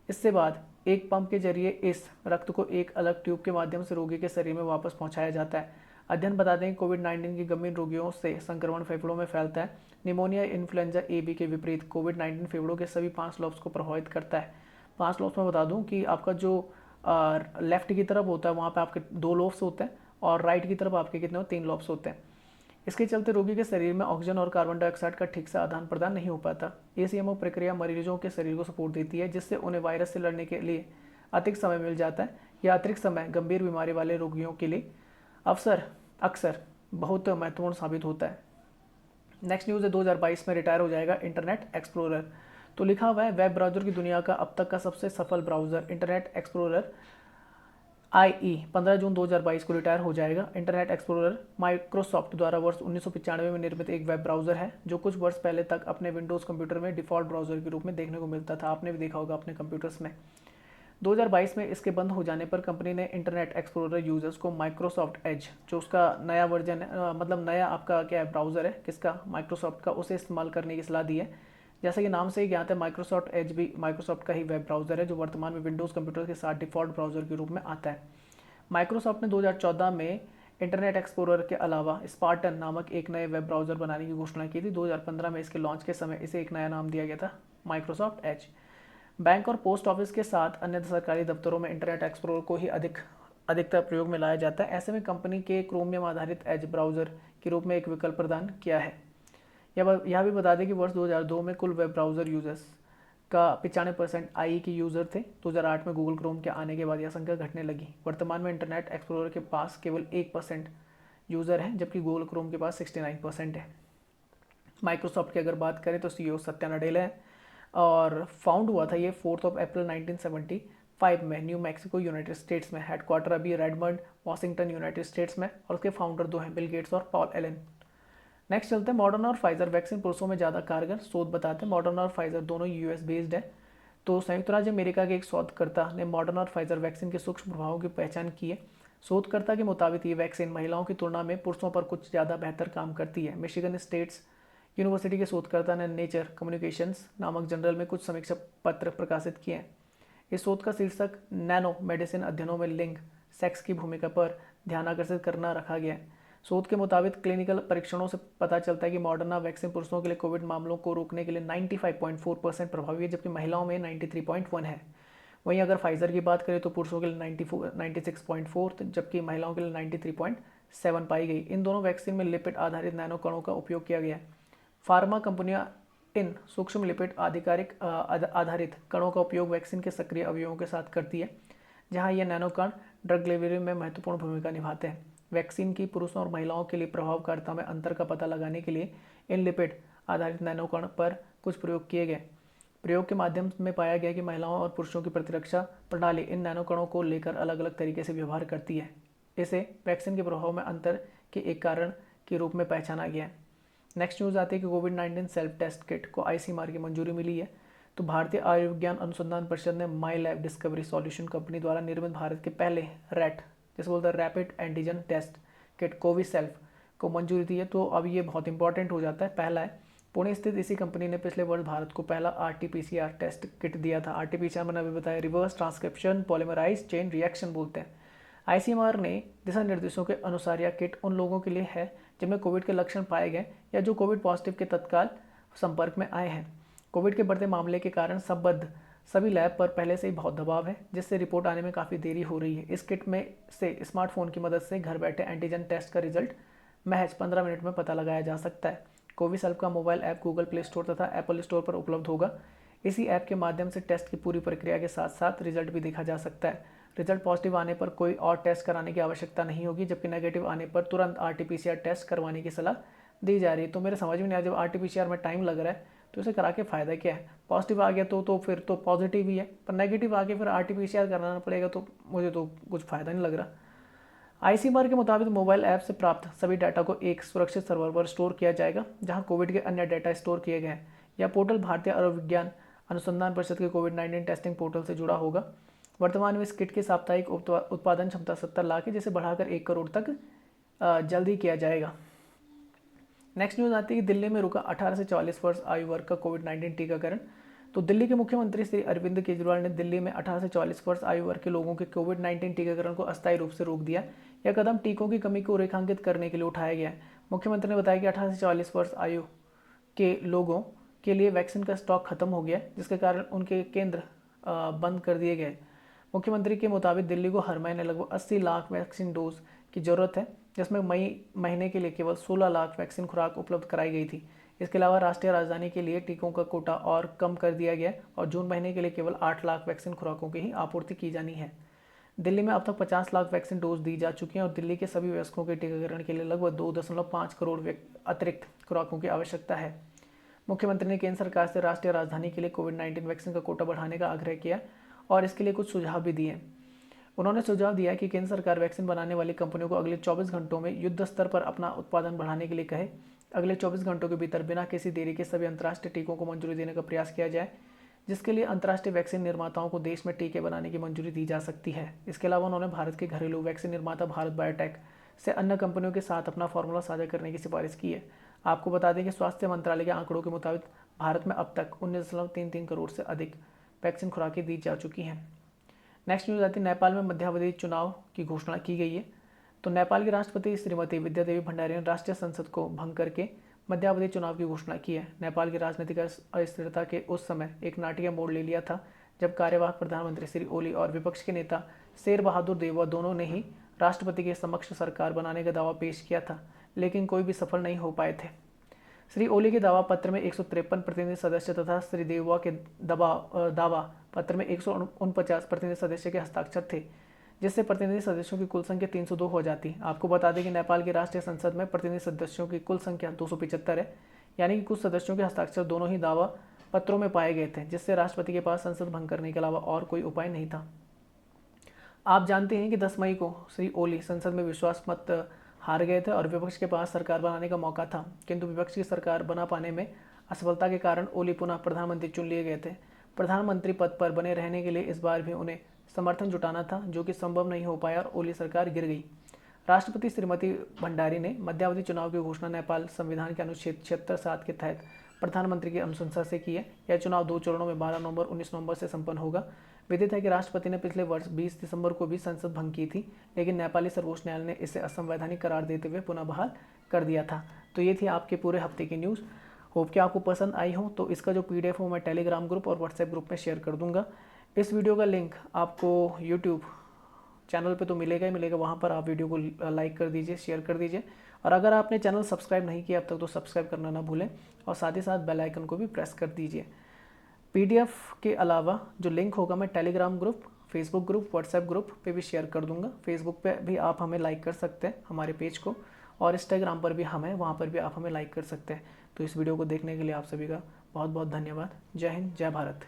इससे बाद एक पंप के जरिए इस रक्त को एक अलग ट्यूब के माध्यम से रोगी के शरीर में वापस पहुंचाया जाता है। अध्ययन बताते हैं कि कोविड-19 की गंभीर रोगियों से संक्रमण फेफड़ों में फैलता है। निमोनिया इन्फ्लुएंजा AB के विपरीत कोविड-19 फेफड़ों के सभी 5 लॉब्स को प्रभावित करता है। 5 लॉब्स में बता दूं कि आपका जो लेफ्ट की तरफ होता है वहाँ पे आपके 2 लॉब्स होते हैं और राइट की तरफ आपके कितने 3 लॉब्स होते हैं। इसके चलते रोगी के शरीर में ऑक्सीजन और कार्बन डाइऑक्साइड का ठीक से आदान प्रदान नहीं हो पाता। ECMO प्रक्रिया मरीजों के शरीर को सपोर्ट देती है, जिससे उन्हें वायरस से लड़ने के लिए अतिरिक्त समय मिल जाता है। यह अतिरिक्त समय गंभीर बीमारी वाले रोगियों के लिए अक्सर बहुत महत्वपूर्ण साबित होता है। नेक्स्ट न्यूज़ है 2022 में रिटायर हो जाएगा इंटरनेट एक्सप्लोरर। तो लिखा हुआ है वेब ब्राउज़र की दुनिया का अब तक का सबसे सफल ब्राउज़र इंटरनेट एक्सप्लोरर IE 15 जून 2022 को रिटायर हो जाएगा। इंटरनेट एक्सप्लोरर माइक्रोसॉफ्ट द्वारा वर्ष 1995 में निर्मित एक वेब ब्राउज़र है जो कुछ वर्ष पहले तक अपने विंडोज़ कंप्यूटर में डिफ़ॉल्ट ब्राउज़र के रूप में देखने को मिलता था। आपने भी देखा होगा अपने कंप्यूटर्स में। 2022 में इसके बंद हो जाने पर कंपनी ने इंटरनेट एक्सप्लोरर यूजर्स को माइक्रोसॉफ्ट एज, जो उसका नया वर्जन है, मतलब नया आपका क्या है ब्राउज़र है किसका, माइक्रोसॉफ्ट का, उसे इस्तेमाल करने की सलाह दी है। जैसा कि नाम से ही ज्ञात है, माइक्रोसॉफ्ट एज भी माइक्रोसॉफ्ट का ही वेब ब्राउज़र है जो वर्तमान में विंडोज़ कंप्यूटर के साथ डिफ़ॉल्ट ब्राउज़र के रूप में आता है। माइक्रोसॉफ्ट ने 2014 में इंटरनेट एक्सप्लोरर के अलावा स्पार्टन नामक एक नए वेब ब्राउज़र बनाने की घोषणा की थी। 2015 में इसके लॉन्च के समय इसे एक नया नाम दिया गया था, माइक्रोसॉफ्ट एज। बैंक और पोस्ट ऑफिस के साथ अन्य सरकारी दफ्तरों में इंटरनेट एक्सप्लोरर को ही अधिकतर प्रयोग में लाया जाता है। ऐसे में कंपनी के क्रोमियम आधारित एज ब्राउज़र के रूप में एक विकल्प प्रदान किया है। यह भी बता दें कि वर्ष 2002 में कुल वेब ब्राउज़र यूजर्स का 95% IE के यूज़र थे। 2008 में गूगल क्रोम के आने के बाद यह संख्या घटने लगी। वर्तमान में इंटरनेट एक्सप्लोरर के पास केवल 1% यूज़र हैं, जबकि गूगल क्रोम के पास 69% है। माइक्रोसॉफ्ट की अगर बात करें तो CEO सत्या नडेला है और फाउंड हुआ था ये 4 अप्रैल 1975 में न्यू मैक्सिको यूनाइटेड स्टेट्स में। हेडक्वार्टर अभी रेडमंड वाशिंगटन यूनाइटेड स्टेट्स में और उसके फाउंडर 2 हैं, बिल गेट्स और पॉल एलन। नेक्स्ट चलते हैं मॉडर्ना और फाइजर वैक्सीन पुरुषों में ज़्यादा कारगर, शोध बताते हैं। मॉडर्ना और फाइजर दोनों US बेस्ड है। तो संयुक्त राज्य अमेरिका के एक शोधकर्ता ने मॉडर्ना और फाइजर वैक्सीन के सूक्ष्म प्रभावों की पहचान की है। शोधकर्ता के मुताबिक ये वैक्सीन महिलाओं की तुलना में पुरुषों पर कुछ ज़्यादा बेहतर काम करती है। मिशिगन स्टेट्स यूनिवर्सिटी के शोधकर्ता ने नेचर कम्युनिकेशंस नामक जर्नल में कुछ समीक्षा पत्र प्रकाशित किए हैं। इस शोध का शीर्षक नैनो मेडिसिन अध्ययनों में लिंग सेक्स की भूमिका पर ध्यान आकर्षित करना रखा गया है। शोध के मुताबिक क्लिनिकल परीक्षणों से पता चलता है कि मॉडर्ना वैक्सीन पुरुषों के लिए कोविड मामलों को रोकने के लिए 95.4% प्रभावी है, जबकि महिलाओं में 93.1 है। वहीं अगर फाइजर की बात करें तो पुरुषों के लिए 96.4 जबकि महिलाओं के लिए 93.7 पाई गई। इन दोनों वैक्सीन में लिपिड आधारित नैनो कणों का उपयोग किया गया है। फार्मा कंपनियां इन सूक्ष्म लिपिड आधारित कणों का उपयोग वैक्सीन के सक्रिय अवयवों के साथ करती है, जहां ये नैनो कण ड्रग डिलीवरी में महत्वपूर्ण भूमिका निभाते हैं। वैक्सीन की पुरुषों और महिलाओं के लिए प्रभावकारिता में अंतर का पता लगाने के लिए इन लिपिड आधारित नैनोकण पर कुछ प्रयोग किए गए। प्रयोग के माध्यम में पाया गया कि महिलाओं और पुरुषों की प्रतिरक्षा प्रणाली इन नैनोकणों को लेकर अलग अलग तरीके से व्यवहार करती है। इसे वैक्सीन के प्रभाव में अंतर के एक कारण के रूप में पहचाना गया है। नेक्स्ट न्यूज़ आती है कि कोविड-19 सेल्फ टेस्ट किट को ICMR की मंजूरी मिली है। तो भारतीय आयुर्विज्ञान अनुसंधान परिषद ने My lab discovery solution company द्वारा निर्मित भारत के पहले जैसे बोलते हैं rapid antigen test kit Coviself को मंजूरी दी है। तो अब ये बहुत इंपॉर्टेंट हो जाता है, पहला है। पुणे स्थित इसी कंपनी ने पिछले वर्ष भारत को पहला RT-PCR टेस्ट किट दिया था। RT-PCR मैंने अभी बताया reverse transcription polymerase chain reaction बोलते हैं। ICMR ने दिशा निर्देशों के अनुसार यह किट उन लोगों के लिए है जिनमें कोविड के लक्षण पाए गए या जो कोविड पॉजिटिव के तत्काल संपर्क में आए हैं। कोविड के बढ़ते मामले के कारण सभी लैब पर पहले से ही बहुत दबाव है, जिससे रिपोर्ट आने में काफ़ी देरी हो रही है। इस किट में से स्मार्टफोन की मदद से घर बैठे एंटीजन टेस्ट का रिजल्ट महज 15 मिनट में पता लगाया जा सकता है। कोविसेल्फ का mobile app Google play store तथा एप्पल स्टोर पर उपलब्ध होगा। इसी ऐप के माध्यम से टेस्ट की पूरी प्रक्रिया के साथ साथ रिजल्ट भी देखा जा सकता है। रिजल्ट पॉजिटिव आने पर कोई और टेस्ट कराने की आवश्यकता नहीं होगी, जबकि नेगेटिव आने पर तुरंत RT-PCR टेस्ट करवाने की सलाह दी जा रही है। तो मेरे समझ में नहीं आया, जब RT-PCR में टाइम लग रहा है तो इसे करा के फ़ायदा क्या है। पॉजिटिव आ गया तो फिर तो पॉजिटिव ही है, पर नेगेटिव आ गया फिर RT-PCR कराना पड़ेगा, तो मुझे तो कुछ फ़ायदा नहीं लग रहा। ICMR के मुताबिक मोबाइल ऐप से प्राप्त सभी डाटा को एक सुरक्षित सर्वर पर स्टोर किया जाएगा, जहां कोविड के अन्य डाटा स्टोर किए गए हैं। यह पोर्टल भारतीय आयुर्विज्ञान अनुसंधान परिषद के कोविड-19 टेस्टिंग पोर्टल से जुड़ा होगा। वर्तमान में इस किट की साप्ताहिक उत्पादन क्षमता 70 लाख है, जिसे बढ़ाकर 1 करोड़ तक जल्दी किया जाएगा। नेक्स्ट न्यूज़ आती है कि दिल्ली में रुका 18 से 44 वर्ष आयु वर्ग का कोविड-19 टीकाकरण। तो दिल्ली के मुख्यमंत्री श्री अरविंद केजरीवाल ने दिल्ली में 18 से 44 वर्ष आयु वर्ग के लोगों के कोविड-19 टीकाकरण को अस्थायी रूप से रोक दिया। यह कदम टीकों की कमी को रेखांकित करने के लिए उठाया गया है। मुख्यमंत्री ने बताया कि 18 से 44 वर्ष आयु के लोगों के लिए वैक्सीन का स्टॉक खत्म हो गया, जिसके कारण उनके केंद्र बंद कर दिए गए। मुख्यमंत्री के मुताबिक दिल्ली को हर महीने लगभग 80 लाख वैक्सीन डोज की जरूरत है, जिसमें मई महीने के लिए केवल 16 लाख वैक्सीन खुराक उपलब्ध कराई गई थी। इसके अलावा राष्ट्रीय राजधानी के लिए टीकों का कोटा और कम कर दिया गया और जून महीने के लिए केवल 8 लाख वैक्सीन खुराकों की ही आपूर्ति की जानी है। दिल्ली में अब तक 50 लाख वैक्सीन डोज दी जा चुकी हैं और दिल्ली के सभी वयस्कों के टीकाकरण के लिए लगभग 2.5 करोड़ अतिरिक्त खुराकों की आवश्यकता है। मुख्यमंत्री ने केंद्र सरकार से राष्ट्रीय राजधानी के लिए कोविड-19 वैक्सीन का कोटा बढ़ाने का आग्रह किया और इसके लिए कुछ सुझाव भी दिए। उन्होंने सुझाव दिया कि केंद्र सरकार वैक्सीन बनाने वाली कंपनियों को अगले 24 घंटों में युद्ध स्तर पर अपना उत्पादन बढ़ाने के लिए कहे। अगले 24 घंटों के भीतर बिना किसी देरी के सभी अंतर्राष्ट्रीय टीकों को मंजूरी देने का प्रयास किया जाए, जिसके लिए अंतर्राष्ट्रीय वैक्सीन निर्माताओं को देश में टीके बनाने की मंजूरी दी जा सकती है। इसके अलावा उन्होंने भारत के घरेलू वैक्सीन निर्माता भारत बायोटेक से अन्य कंपनियों के साथ अपना फॉर्मूला साझा करने की सिफारिश की है। आपको बता दें कि स्वास्थ्य मंत्रालय के आंकड़ों के मुताबिक भारत में अब तक 19.33 करोड़ से अधिक वैक्सीन खुराकें दी जा चुकी हैं। नेक्स्ट न्यूज़ आती है, नेपाल में मध्यावधि चुनाव की घोषणा की गई है। तो नेपाल के राष्ट्रपति श्रीमती विद्या देवी भंडारी ने राष्ट्रीय संसद को भंग करके मध्यावधि चुनाव की घोषणा की है। नेपाल की राजनीतिक अस्थिरता के उस समय एक नाटकीय मोड़ ले लिया था, जब कार्यवाहक प्रधानमंत्री श्री ओली और विपक्ष के नेता शेर बहादुर देउवा दोनों ने ही राष्ट्रपति के समक्ष सरकार बनाने का दावा पेश किया था, लेकिन कोई भी सफल नहीं हो पाए थे। श्री ओली के दावा पत्र में 153 प्रतिनिधि सदस्य तथा श्री देउवा के दावा पत्र में 149 प्रतिनिधि सदस्य के हस्ताक्षर थे, जिससे प्रतिनिधि सदस्यों की कुल संख्या 302 हो जाती। आपको बता दें कि नेपाल की राष्ट्रीय संसद में प्रतिनिधि सदस्यों की कुल संख्या 275 है, यानी कि कुछ सदस्यों के हस्ताक्षर दोनों ही दावा पत्रों में पाए गए थे, जिससे राष्ट्रपति के पास संसद भंग करने के अलावा और कोई उपाय नहीं था। आप जानते हैं कि 10 मई को श्री ओली संसद में विश्वास मत हार गए थे और विपक्ष के पास सरकार बनाने का मौका था, किंतु विपक्ष की सरकार बना पाने में असफलता के कारण ओली पुनः प्रधानमंत्री चुन लिए गए थे। प्रधानमंत्री पद पर बने रहने के लिए इस बार भी उन्हें समर्थन जुटाना था, जो कि संभव नहीं हो पाया और ओली सरकार गिर गई। राष्ट्रपति श्रीमती भंडारी ने मध्यावधि चुनाव की घोषणा नेपाल संविधान के अनुच्छेद 76(7) के तहत प्रधानमंत्री की अनुशंसा से की है। यह चुनाव 2 चरणों में 12 नवंबर 19 नवंबर से संपन्न होगा। विदित है कि राष्ट्रपति ने पिछले वर्ष 20 दिसंबर को भी संसद भंग की थी, लेकिन नेपाली सर्वोच्च न्यायालय ने इसे असंवैधानिक करार देते हुए पुनः बहाल कर दिया था। तो ये थी आपके पूरे हफ्ते की न्यूज़। होप कि आपको पसंद आई हो। तो इसका जो PDF हो मैं टेलीग्राम ग्रुप और व्हाट्सएप ग्रुप में शेयर कर दूंगा। इस वीडियो का लिंक आपको यूट्यूब चैनल पे तो मिलेगा ही मिलेगा, वहाँ पर आप वीडियो को लाइक कर दीजिए, शेयर कर दीजिए, और अगर आपने चैनल सब्सक्राइब नहीं किया अब तक तो सब्सक्राइब करना ना भूलें और साथ ही साथ बेल आइकन को भी प्रेस कर दीजिए। PDF के अलावा जो लिंक होगा मैं Telegram group, Facebook group, WhatsApp group पे भी शेयर कर दूंगा। फेसबुक पे भी आप हमें लाइक कर सकते हैं हमारे पेज को, और इंस्टाग्राम पर भी हमें, वहाँ पर भी आप हमें लाइक कर सकते हैं। तो इस वीडियो को देखने के लिए आप सभी का बहुत बहुत धन्यवाद। जय हिंद, जय भारत।